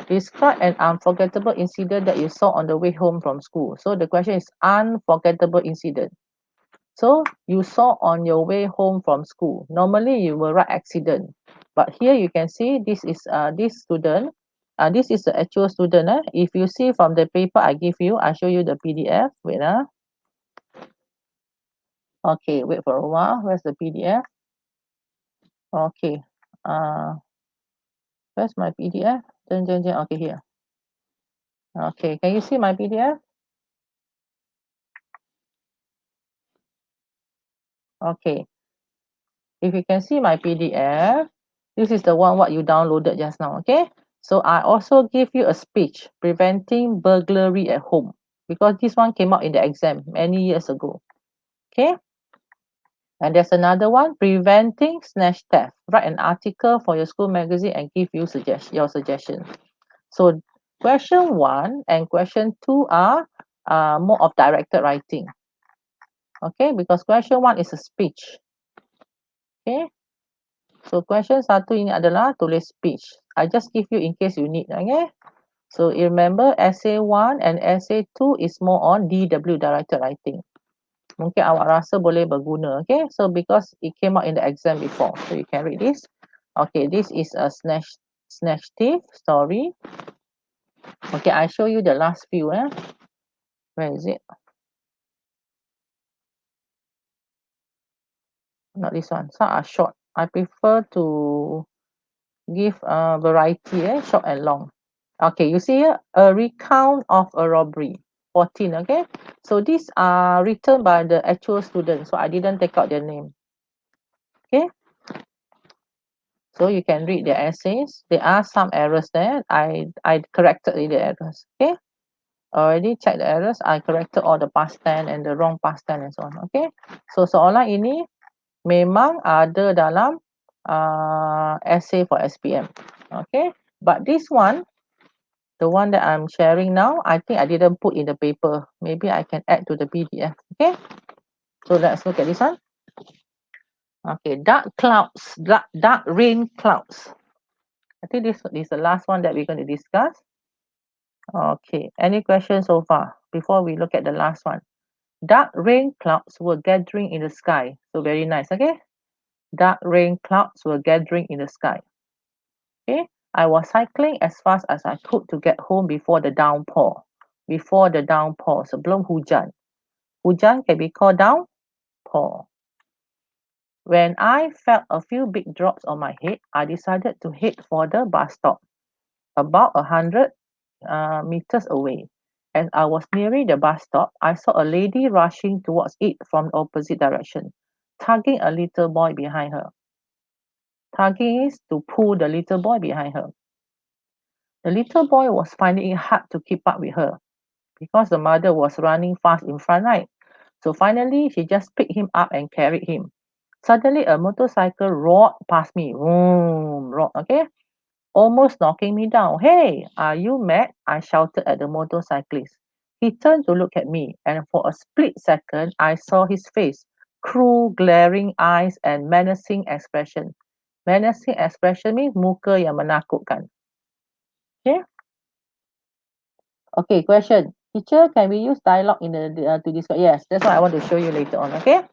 Describe an unforgettable incident that you saw on the way home from school. So the question is unforgettable incident. So you saw on your way home from school. Normally you will write accident, but here you can see this is this student. This is the actual student. If you see from the paper I give you, I show you the PDF. Wait. Okay, wait for a while. Where's the PDF? Okay. Where's my PDF? Okay, here. Okay, can you see my PDF? Okay. if you can see my PDF, this is the one what you downloaded just now, okay? So I also give you a speech, preventing burglary at home, because this one came out in the exam many years ago, okay? And there's another one, preventing snatch theft. Write an article for your school magazine and give you your suggestion. So question 1 and question 2 are more of directed writing, okay? Because question 1 is a speech, okay? So question 1 ini adalah tulis speech. I just give you in case you need, okay? So you remember essay 1 and essay 2 is more on DW, directed writing. Mungkin awak rasa boleh berguna, okay? So because it came out in the exam before, so you can read this. Okay, this is a snatch thief story. Okay, I show you the last few. Where is it? Not this one. Some are short. I prefer to give a variety, short and long. Okay, you see here, a recount of a robbery. 14, okay? So these are written by the actual students, so I didn't take out their name. Okay? So you can read their essays. There are some errors there. I corrected the errors. Okay? Already checked the errors. I corrected all the past tense and the wrong past tense and so on. Okay? So soalan ini memang ada dalam essay for SPM. Okay? But this one, the one that I'm sharing now, I think I didn't put in the paper. Maybe I can add to the PDF. Okay? So let's look at this one. Okay, dark clouds, dark rain clouds. I think this is the last one that we're going to discuss. Okay, any questions so far before we look at the last one? Dark rain clouds were gathering in the sky. So very nice, okay? Dark rain clouds were gathering in the sky. Okay, I was cycling as fast as I could to get home before the downpour. Before the downpour, sebelum hujan. Hujan can be called downpour. When I felt a few big drops on my head, I decided to head for the bus stop. About 100 meters away. As I was nearing the bus stop, I saw a lady rushing towards it from the opposite direction, tugging a little boy behind her. Tugging is to pull the little boy behind her. The little boy was finding it hard to keep up with her because the mother was running fast in front, right? So finally, she just picked him up and carried him. Suddenly, a motorcycle roared past me. Vroom, roared, okay? Almost knocking me down. Hey, are you mad? I shouted at the motorcyclist. He turned to look at me, and for a split second, I saw his face, cruel, glaring eyes, and menacing expression. Menacing expression means muka yang menakutkan. Okay? Okay, question. Teacher, can we use dialogue in the to describe? Yes, that's what I want to show you later on. Okay?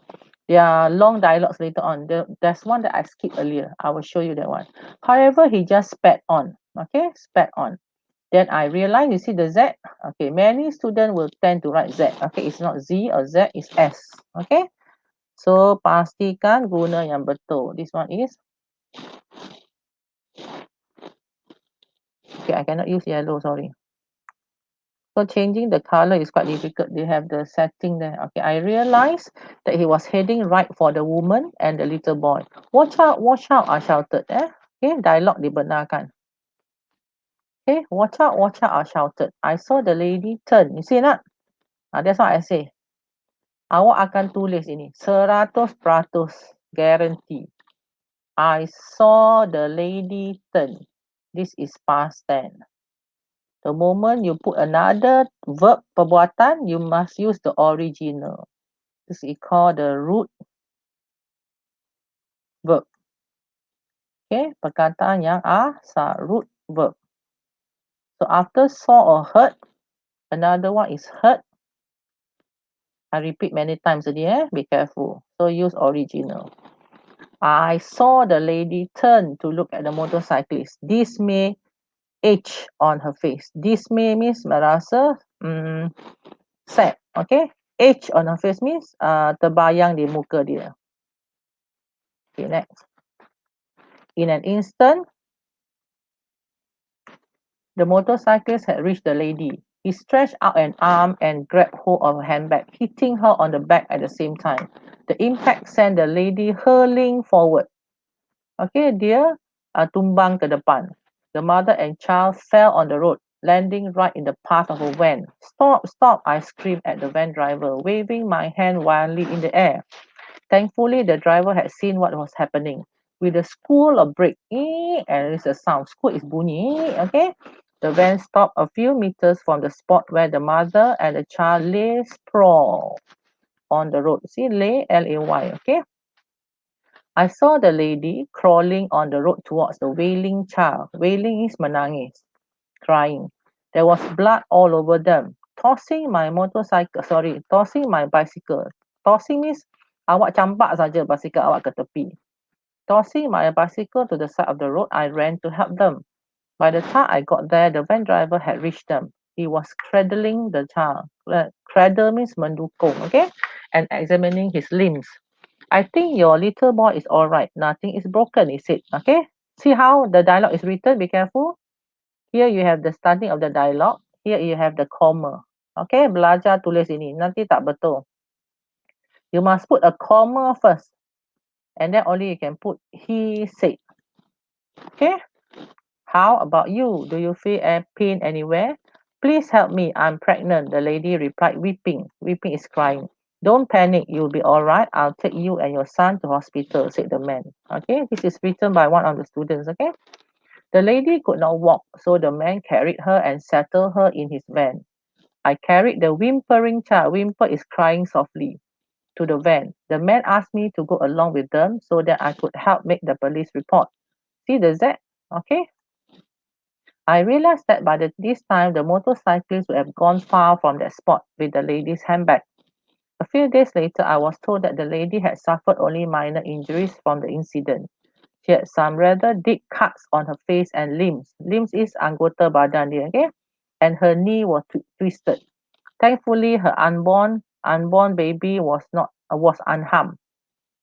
There are long dialogues later on. There's one that I skipped earlier. I will show you that one. However, he just spat on. Okay, spat on. Then I realized, you see the Z? Okay, many students will tend to write Z. Okay, it's not Z or Z, it's S. Okay, so pastikan guna yang betul. This one is, okay, I cannot use yellow, sorry. So changing the color is quite difficult. They have the setting there. Okay, I realized that he was heading right for the woman and the little boy. Watch out, I shouted. Okay, dialogue dibenarkan. Okay, watch out, I shouted. I saw the lady turn. You see not? That's what I say. Awak akan tulis ini 100% guarantee. I saw the lady turn. This is past tense. The moment you put another verb perbuatan, you must use the original. This is called the root verb. Okay, perkataan yang asal, root verb. So after saw or heard, another one is heard. I repeat many times already, be careful. So use original. I saw the lady turn to look at the motorcyclist. Dismay H on her face. Dismay means merasa sad. Okay. H on her face means terbayang di muka dia. Okay, next. In an instant, the motorcyclist had reached the lady. He stretched out an arm and grabbed hold of her handbag, hitting her on the back at the same time. The impact sent the lady hurling forward. Okay, dia tumbang ke depan. The mother and child fell on the road, landing right in the path of a van. Stop, stop, I screamed at the van driver, waving my hand wildly in the air. Thankfully, the driver had seen what was happening. With a squeal of brake, and it's a sound, squeal is bunyi, okay? The van stopped a few meters from the spot where the mother and the child lay sprawled on the road. See, lay, L-A-Y, okay? I saw the lady crawling on the road towards the wailing child. Wailing is menangis, crying. There was blood all over them. Tossing my bicycle. Tossing means awak campak saja basikal awak ke tepi. Tossing my bicycle to the side of the road, I ran to help them. By the time I got there, the van driver had reached them. He was cradling the child. Cradle means mendukung, okay? And examining his limbs. I think your little boy is all right. Nothing is broken, he said. Okay? See how the dialogue is written? Be careful. Here you have the starting of the dialogue. Here you have the comma. Okay? Belajar tulis ini. Nanti tak betul. You must put a comma first. And then only you can put he said. Okay? How about you? Do you feel a pain anywhere? Please help me. I'm pregnant. The lady replied, weeping. Weeping is crying. Don't panic. You'll be all right. I'll take you and your son to hospital, said the man. Okay, this is written by one of the students. Okay, the lady could not walk, so the man carried her and settled her in his van. I carried the whimpering child. Whimper is crying softly to the van. The man asked me to go along with them so that I could help make the police report. See the Z? Okay, I realized that by this time the motorcyclist would have gone far from that spot with the lady's handbag. A few days later, I was told that the lady had suffered only minor injuries from the incident. She had some rather deep cuts on her face and limbs. Limbs is anggota badan dia, okay? And her knee was twisted. Thankfully, her unborn baby was unharmed,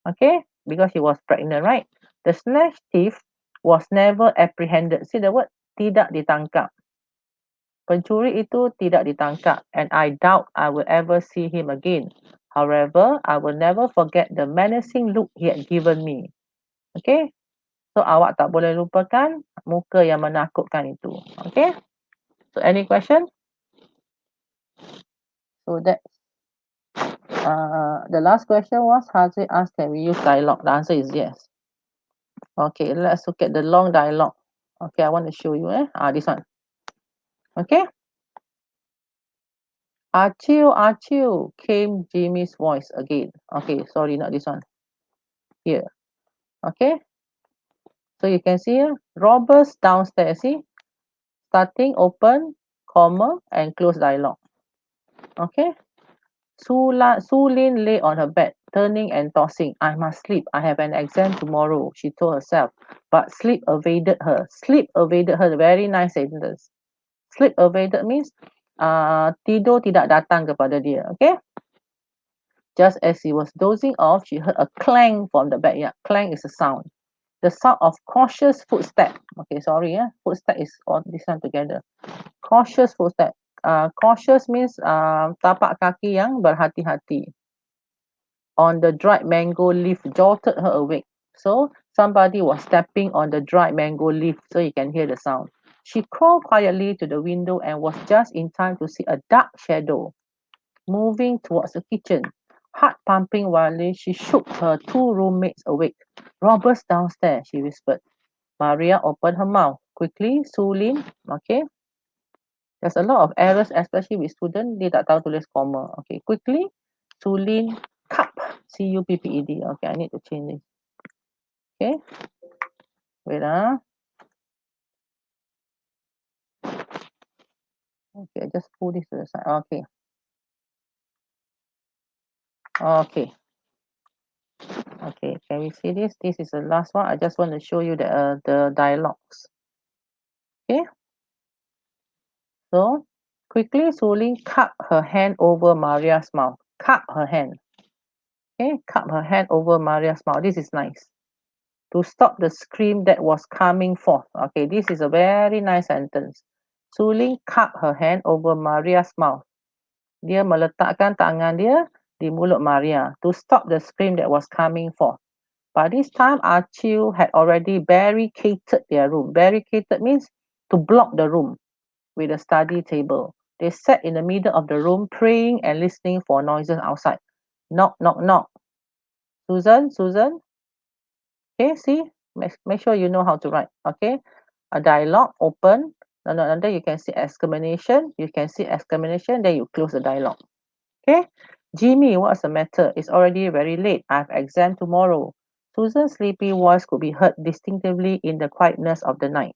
okay? Because she was pregnant, right? The snatch thief was never apprehended. See the word tidak ditangkap. Pencuri itu tidak ditangkap, and I doubt I will ever see him again. However, I will never forget the menacing look he had given me. Okay? So, awak tak boleh lupakan muka yang menakutkan itu. Okay? So, any question? So, that the last question was, Haziq asked, can we use dialogue? The answer is yes. Okay, let's look at the long dialogue. Okay, I want to show you. This one. Okay? Achoo, achoo, came Jimmy's voice again. Okay, sorry, not this one. Here. Okay, so you can see here, robbers downstairs. See, starting, open, comma, and close dialogue. Okay, Sulin lay on her bed, turning and tossing. I must sleep. I have an exam tomorrow, she told herself. But sleep evaded her. Sleep evaded her. Very nice sentence. Sleep evaded means tidur tidak datang kepada dia. Okay. Just as he was dozing off, she heard a clang from the backyard. Clang is a sound. The sound of cautious footstep. Okay, sorry, footstep is all this one together. Cautious footstep. Cautious means tapak kaki yang berhati-hati. On the dried mango leaf jolted her awake. So somebody was stepping on the dried mango leaf, so you can hear the sound. She crawled quietly to the window and was just in time to see a dark shadow moving towards the kitchen. Heart pumping wildly, she shook her two roommates awake. Robbers downstairs, she whispered. Maria opened her mouth. Quickly, Sulin, okay. There's a lot of errors, especially with student, dia tak tahu tulis comma. Okay, quickly, Sulin, cup, C-U-P-P-E-D. Okay, I need to change this. Okay, wait Okay, just pull this to the side. Okay. Okay. Okay, can we see this? This is the last one. I just want to show you the dialogues. Okay. So, quickly, Sulin cupped her hand over Maria's mouth. Cup her hand. Okay, cup her hand over Maria's mouth. This is nice. To stop the scream that was coming forth. Okay, this is a very nice sentence. Sulin cupped her hand over Maria's mouth. Dia meletakkan tangan dia di mulut Maria to stop the scream that was coming forth. By this time, Archie had already barricaded their room. Barricaded means to block the room with a study table. They sat in the middle of the room, praying and listening for noises outside. Knock, knock, knock. Susan, Susan. Okay, see? Make sure you know how to write. Okay. A dialogue, open. And then you can see exclamation. You can see exclamation. Then you close the dialogue. Okay. Jimmy, what's the matter? It's already very late. I have exam tomorrow. Susan's sleepy voice could be heard distinctively in the quietness of the night.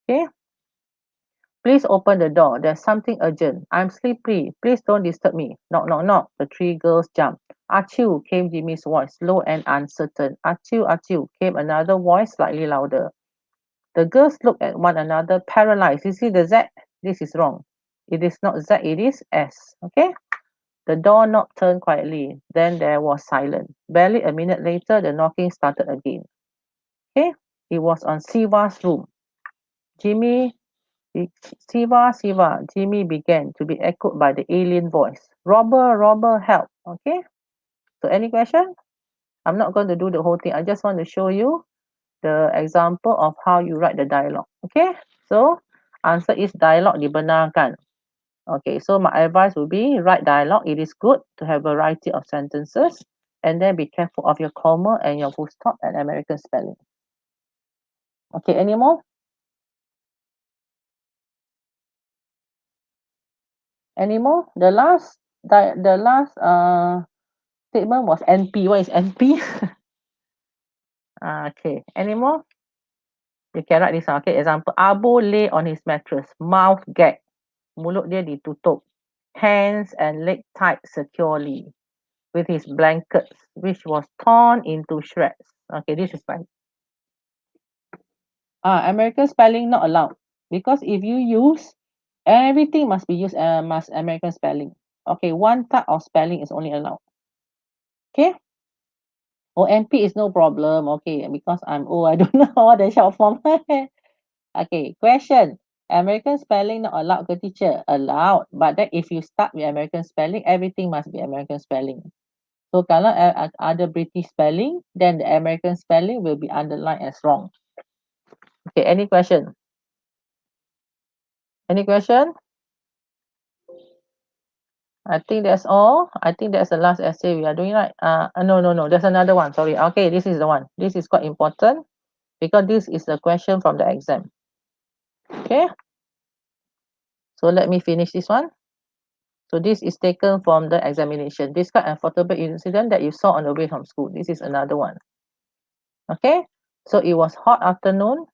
Okay. Please open the door. There's something urgent. I'm sleepy. Please don't disturb me. Knock, knock, knock. The three girls jumped. Achoo, came Jimmy's voice, low and uncertain. Achoo, achoo, came another voice, slightly louder. The girls looked at one another, paralyzed. You see the Z? This is wrong. It is not Z, it is S. Okay? The door knob turned quietly. Then there was silence. Barely a minute later, the knocking started again. Okay? It was on Siva's room. Jimmy Siva, Siva, Jimmy began to be echoed by the alien voice. Robber, robber, help. Okay. So any question? I'm not going to do the whole thing. I just want to show you the example of how you write the dialogue. Okay. So answer is dialogue dibenarkan. Okay. So my advice would be write dialogue. It is good to have a variety of sentences, and then be careful of your comma and your full stop and American spelling. Okay. Any more? Any more? The last statement was NP. What is NP? Okay. Any more? You can write this one. Okay. Example. Abu lay on his mattress. Mouth gag. Mulut dia ditutup. Hands and leg tied securely with his blankets, which was torn into shreds. Okay. This is fine. American spelling not allowed. Because if you use, everything must be used, must American spelling. Okay. One type of spelling is only allowed. Okay. OMP is no problem. Okay, because I'm old, I don't know all the short form. Okay, question. American spelling not allowed ke teacher? Allowed. But then if you start with American spelling, everything must be American spelling. So kalau ada British spelling, then the American spelling will be underlined as wrong. Okay, any question? Any question? I think that's all. I think that's the last essay we are doing, right? No. There's another one. Sorry. Okay, this is the one. This is quite important because this is the question from the exam. Okay. So let me finish this one. So this is taken from the examination. Describe an unfortunate incident that you saw on the way from school. This is another one. Okay. So it was hot afternoon,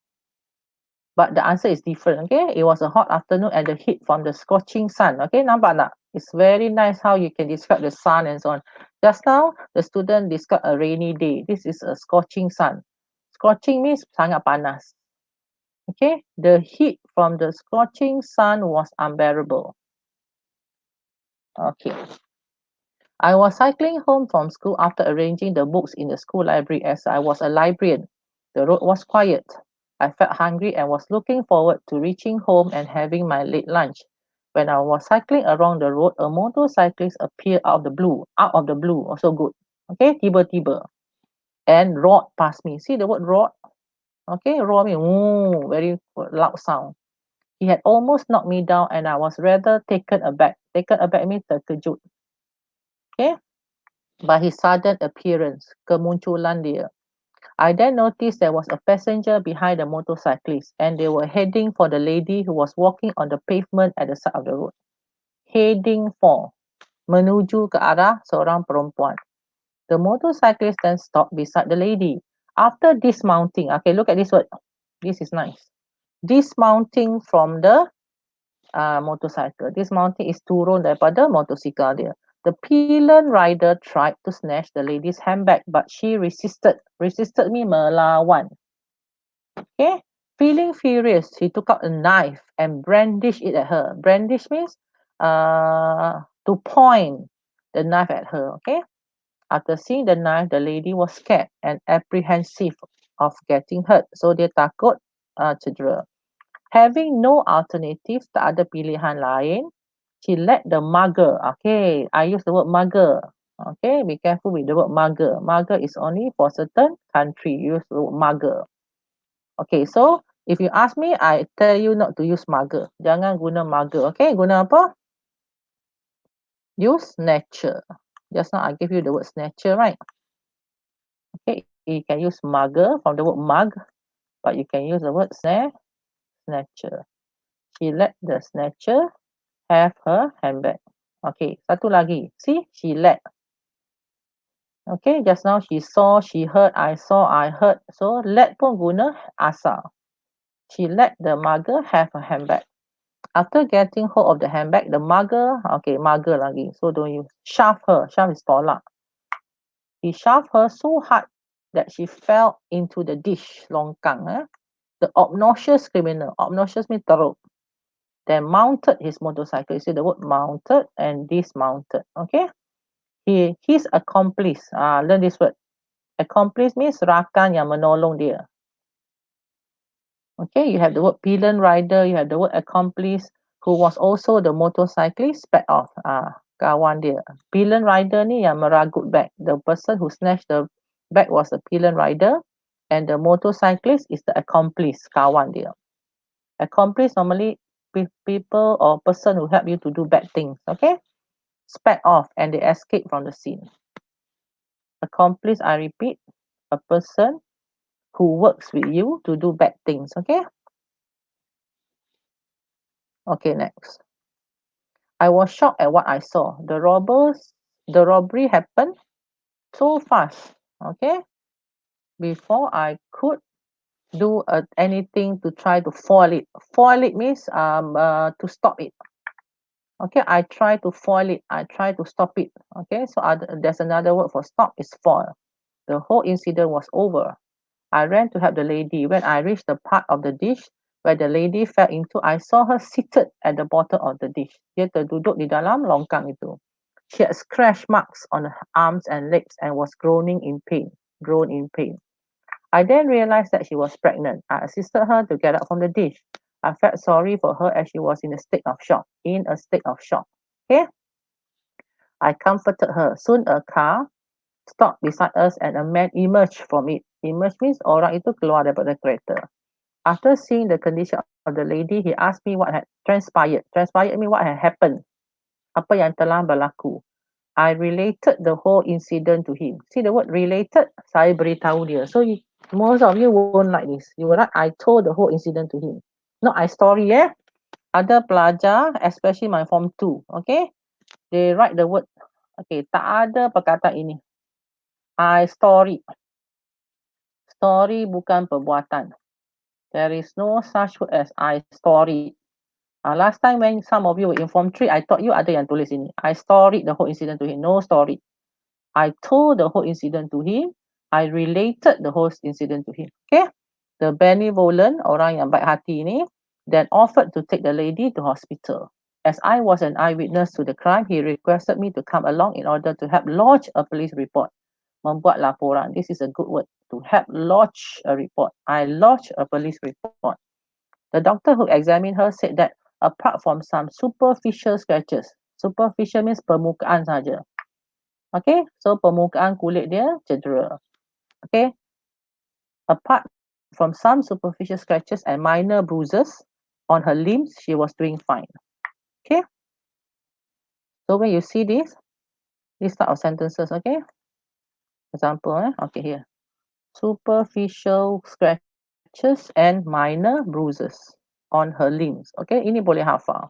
but the answer is different. Okay. It was a hot afternoon and the heat from the scorching sun. Okay. Nampak tak? It's very nice how you can describe the sun and so on. Just now, the student described a rainy day. This is a scorching sun. Scorching means sangat panas. Okay. The heat from the scorching sun was unbearable. Okay. I was cycling home from school after arranging the books in the school library as I was a librarian. The road was quiet. I felt hungry and was looking forward to reaching home and having my late lunch. When I was cycling along the road, a motorcyclist appeared out of the blue. Out of the blue, also good. Okay, tiba-tiba. And roared past me. See the word roared? Okay, roar means very loud sound. He had almost knocked me down and I was rather taken aback. Taken aback means terkejut. Okay, by his sudden appearance, kemunculan dia. I then noticed there was a passenger behind the motorcyclist and they were heading for the lady who was walking on the pavement at the side of the road. Heading for, menuju ke arah seorang perempuan. The motorcyclist then stopped beside the lady. After dismounting, okay, look at this word. This is nice. Dismounting from the motorcycle. Dismounting is turun daripada motosikal dia. The pillion rider tried to snatch the lady's handbag, but she resisted. Resisted means melawan. Okay. Feeling furious, he took out a knife and brandished it at her. Brandish means to point the knife at her. Okay. After seeing the knife, the lady was scared and apprehensive of getting hurt. So dia takut cedera. Having no alternative, tak ada pilihan lain, She let the mugger. Okay, I use the word mugger. Okay, be careful with the word mugger. Mugger is only for certain country. Use the word mugger. Okay, so if you ask me, I tell you not to use mugger. Jangan guna mugger. Okay, guna apa? Use snatcher. Just now I gave you the word snatcher, right? Okay, you can use mugger from the word mug, but you can use the word snatcher. She let the snatcher have her handbag. Okay, satu lagi. See, she let. Okay, just now she saw, she heard, I saw, I heard. So let pun guna asal. She let the mugger have a handbag. After getting hold of the handbag, the mugger, okay, mugger lagi. So don't use shove her. Shove is tolak. He shoved her so hard that she fell into the dish, longkang. The obnoxious criminal. Obnoxious means teruk. Then mounted his motorcycle. You see the word mounted and dismounted. Okay. His accomplice. Learn this word. Accomplice means rakan yang menolong dia. Okay, you have the word pillion rider, you have the word accomplice, who was also the motorcyclist, sped off. Kawan dia. Pillion rider ni yang meragut bag. The person who snatched the bag was the pillion rider, and the motorcyclist is the accomplice, kawan dia. Accomplice normally people or person who help you to do bad things. Okay, sped off and they escape from the scene. Accomplice, I repeat, a person who works with you to do bad things. Okay. Okay, next. I was shocked at what I saw. The robbery happened so fast. Okay, before I could do anything to try to foil it. Foil it means to stop it. Okay, I try to foil it. I try to stop it. Okay, so there's another word for stop is foil. The whole incident was over. I ran to help the lady. When I reached the part of the dish where the lady fell into, I saw her seated at the bottom of the dish. Dia terduduk di dalam longkang itu. She had scratch marks on her arms and legs and was groaning in pain. Groan in pain. I then realized that she was pregnant. I assisted her to get up from the dish. I felt sorry for her as she was in a state of shock. In a state of shock. Okay? I comforted her. Soon a car stopped beside us and a man emerged from it. Emerge means orang itu keluar daripada kereta. After seeing the condition of the lady, he asked me what had transpired. Transpired means what had happened. Apa yang telah berlaku. I related the whole incident to him. See the word related? Saya beritahu dia. So most of you won't like this. You will write, I told the whole incident to him. Not I story, Ada pelajar, especially my form 2, okay? They write the word, okay, tak ada perkataan ini. I story. Story bukan perbuatan. There is no such word as I story. Last time when some of you were in form 3, I taught you ada yang tulis ini. I storied the whole incident to him. No story. I told the whole incident to him. I related the whole incident to him. Okay? The benevolent, orang yang baik hati ini, then offered to take the lady to hospital. As I was an eyewitness to the crime, he requested me to come along in order to help lodge a police report. Membuat laporan. This is a good word. To help lodge a report. I lodged a police report. The doctor who examined her said that apart from some superficial scratches, superficial means permukaan saja. Okay, so permukaan kulit dia cedera. Okay, apart from some superficial scratches and minor bruises on her limbs, she was doing fine. Okay, so when you see this type of sentences, okay, example, okay, here, superficial scratches and minor bruises on her limbs. Okay, ini boleh hafal.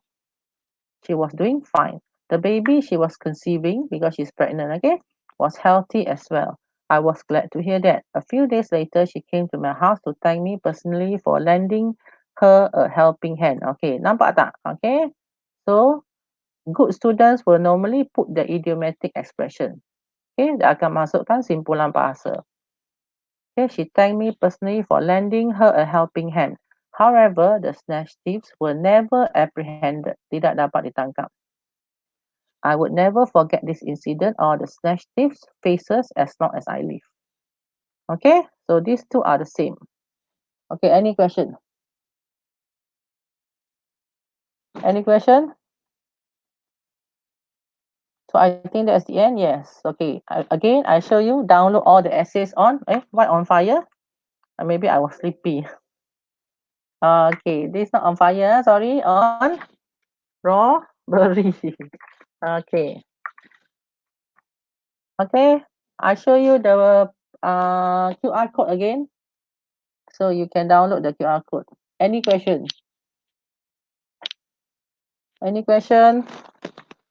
She was doing fine. The baby she was conceiving, because she's pregnant, okay, was healthy as well. I was glad to hear that. A few days later, she came to my house to thank me personally for lending her a helping hand. Okay, nampak tak? Okay, so good students will normally put the idiomatic expression. Okay, dia akan masukkan simpulan bahasa. Okay, she thanked me personally for lending her a helping hand. However, the snatch thieves were never apprehended. Tidak dapat ditangkap. I would never forget this incident or the snatch thieves' faces as long as I live. Okay, so these two are the same. Okay, any question? Any question? So I think that's the end. Yes. Okay. Again, I show you download all the essays on. What on fire? Maybe I was sleepy. Okay, this not on fire. Sorry, on Robbery. Okay. Okay. I show you the QR code again, so you can download the QR code. Any question? Any question?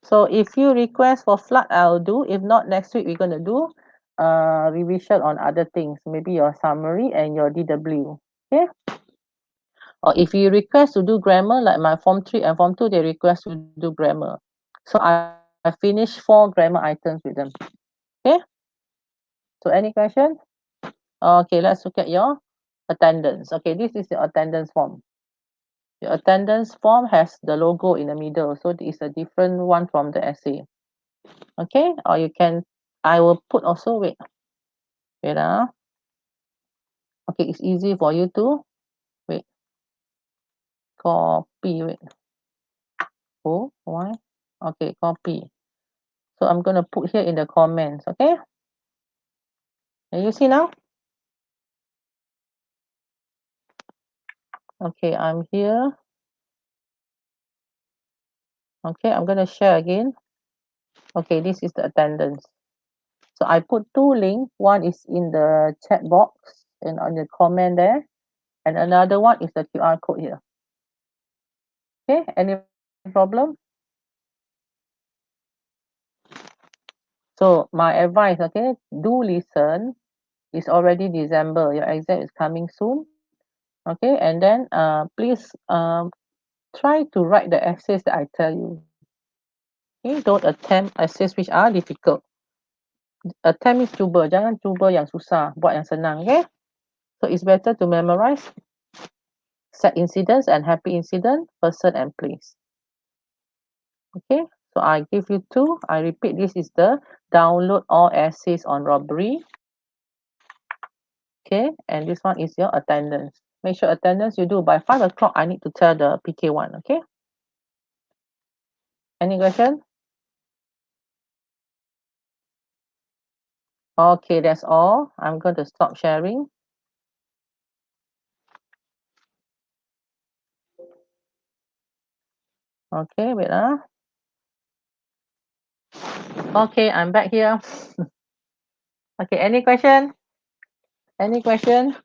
So if you request for flood, I'll do. If not, next week we're gonna do revision on other things, maybe your summary and your DW. Okay. Or if you request to do grammar, like my form 3 and form 2, they request to do grammar. So I finished 4 grammar items with them. Okay. So any question? Okay, let's look at your attendance. Okay, this is the attendance form. Your attendance form has the logo in the middle, so it's a different one from the essay. Okay, or you can, I will put also, wait, okay, it's easy for you to, wait, copy, wait, oh, why? Okay, copy. So I'm going to put here in the comments, okay? Can you see now? Okay, I'm here. Okay, I'm going to share again. Okay, this is the attendance. So I put 2 links. One is in the chat box and on the comment there. And another one is the QR code here. Okay, any problem? So my advice, okay, do listen. It's already December. Your exam is coming soon. Okay, and then please try to write the essays that I tell you. Okay, don't attempt essays which are difficult. Attempt is cuba, jangan cuba yang susah, buat yang senang, okay? So it's better to memorize sad incidents and happy incident, person and place. Okay, so I give you 2. I repeat, this is the download all essays on robbery. Okay, and this one is your attendance. Make sure attendance you do by 5 o'clock. I need to tell the PK1. Okay, any question? Okay, that's all. I'm going to stop sharing. Okay, wait. Okay, I'm back here. Okay, any question? Any question?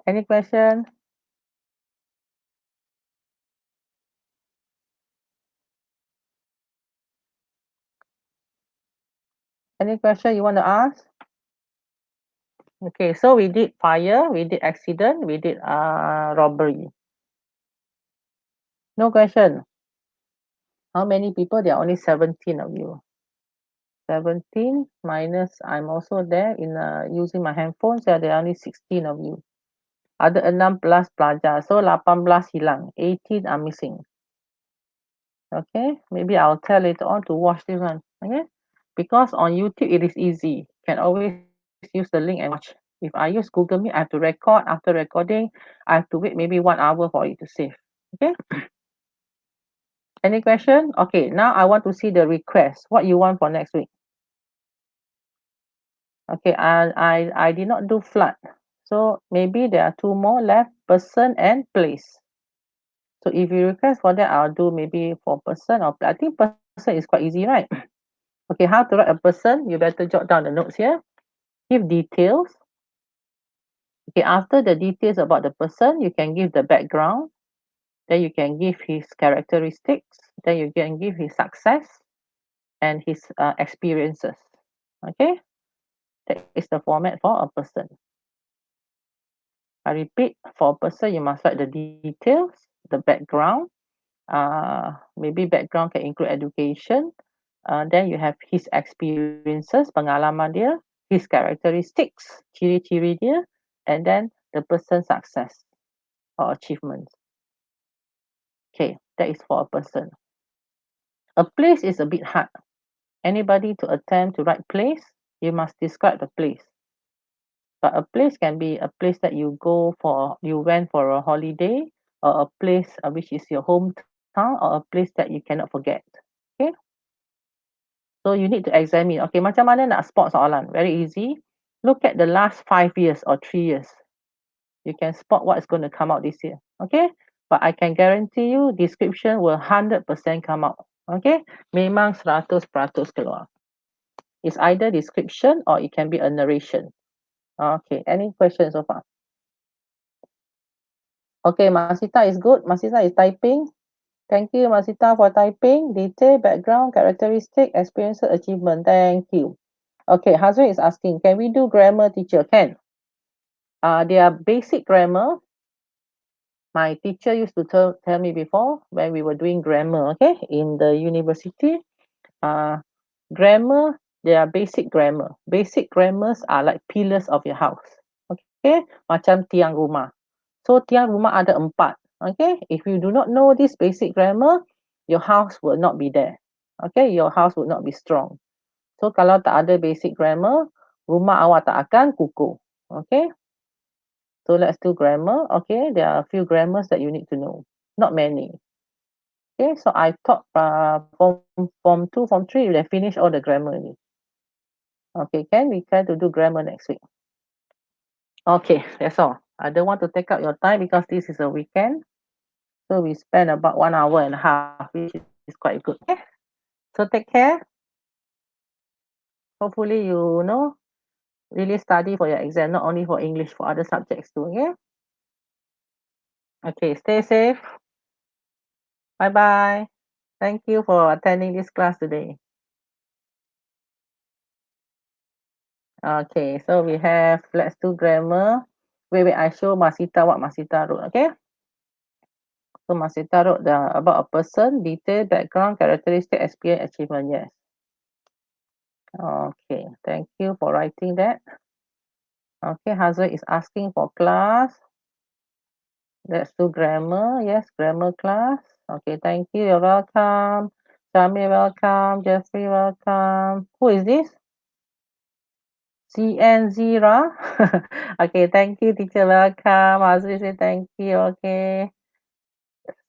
Any question? Any question you want to ask? Okay, so we did fire, we did accident, we did robbery. No question. How many people? There are only 17 of you. 17 minus I'm also there in using my handphone, so there are only 16 of you. Ada 16 pelajar, so 18 hilang, 18 are missing. Okay, maybe I'll tell later on to watch this one. Okay, because on YouTube it is easy, can always use the link and watch. If I use Google Meet, I have to record. After recording, I have to wait maybe 1 hour for it to save. Okay, any question? Okay, now I want to see the request. What you want for next week? Okay, I did not do flood, so maybe there are 2 more left, person and place. So if you request for that, I'll do maybe for person or I think person is quite easy, right? Okay, how to write a person? You better jot down the notes here. Give details. Okay, after the details about the person, you can give the background. Then you can give his characteristics. Then you can give his success and his experiences. Okay, that is the format for a person. I repeat, for a person, you must write the details, the background. Maybe background can include education. Then you have his experiences, pengalaman dia, his characteristics, ciri-ciri dia, and then the person's success or achievements. Okay, that is for a person. A place is a bit hard. Anybody to attempt to write place, you must describe the place. But a place can be a place that you went for a holiday, or a place which is your hometown, or a place that you cannot forget. Okay, so you need to examine. Okay, macam mana nak spot soalan? Very easy. Look at the last 5 years or 3 years. You can spot what is going to come out this year. Okay, but I can guarantee you description will 100% come out. Okay, memang 100% keluar. It's either description or it can be a narration. Okay, any questions so far? Okay, Masita is good. Masita is typing. Thank you, Masita, for typing. Detail, background, characteristic, experience, achievement. Thank you. Okay, Hazrin is asking, can we do grammar, teacher? Can. Their basic grammar, my teacher used to tell me before when we were doing grammar, okay, in the university. Grammar, they are basic grammar. Basic grammars are like pillars of your house. Okay, macam tiang rumah. So tiang rumah ada 4. Okay, if you do not know this basic grammar, your house will not be there. Okay, your house will not be strong. So kalau tak ada basic grammar, rumah awak tak akan kukuh. Okay, so let's do grammar. Okay, there are a few grammars that you need to know. Not many. Okay, so I taught form 2, form 3, they finish all the grammar. Okay, can we try to do grammar next week? Okay, that's all. I don't want to take up your time because this is a weekend. So we spend about 1 hour and a half, which is quite good. Okay, so take care. Hopefully you know really study for your exam, not only for English, for other subjects too. Okay. Okay, stay safe. Bye bye. Thank you for attending this class today. Okay, so we have, let's do grammar. Wait, I show Masita what Masita wrote. Okay. So Masita wrote about a person, detail, background, characteristic, experience, achievement. Yes. Okay, thank you for writing that. Okay, Hazard is asking for class. Let's do grammar. Yes, grammar class. Okay, thank you. You're welcome. Sami, welcome. Jeffrey, welcome. Who is this? CN Zira. Okay, thank you, teacher. Welcome. Hazri say thank you. Okay.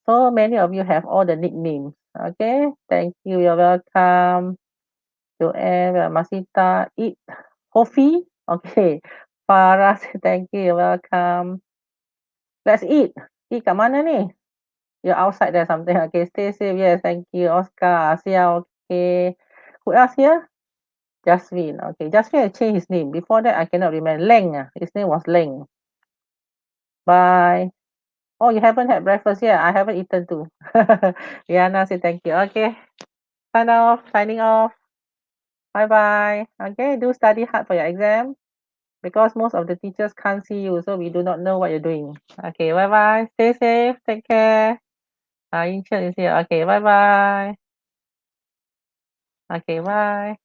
So many of you have all the nicknames. Okay, thank you. You're welcome. Joanne, Masita, Eat, Hofi. Okay. Farah, thank you. You're welcome. Let's eat. Eat kat mana ni? You're outside there something. Okay, stay safe. Yes, thank you. Oscar, Asia, okay. Who else here? Jasmine. Okay, Jasmine changed his name. Before that, I cannot remember. Leng. His name was Leng. Bye. Oh, you haven't had breakfast yet? I haven't eaten too. Yana say thank you. Okay. Signing off. Bye bye. Okay, do study hard for your exam because most of the teachers can't see you, so we do not know what you're doing. Okay, bye bye. Stay safe. Take care. Yinchen is here. Okay, bye bye. Okay, bye.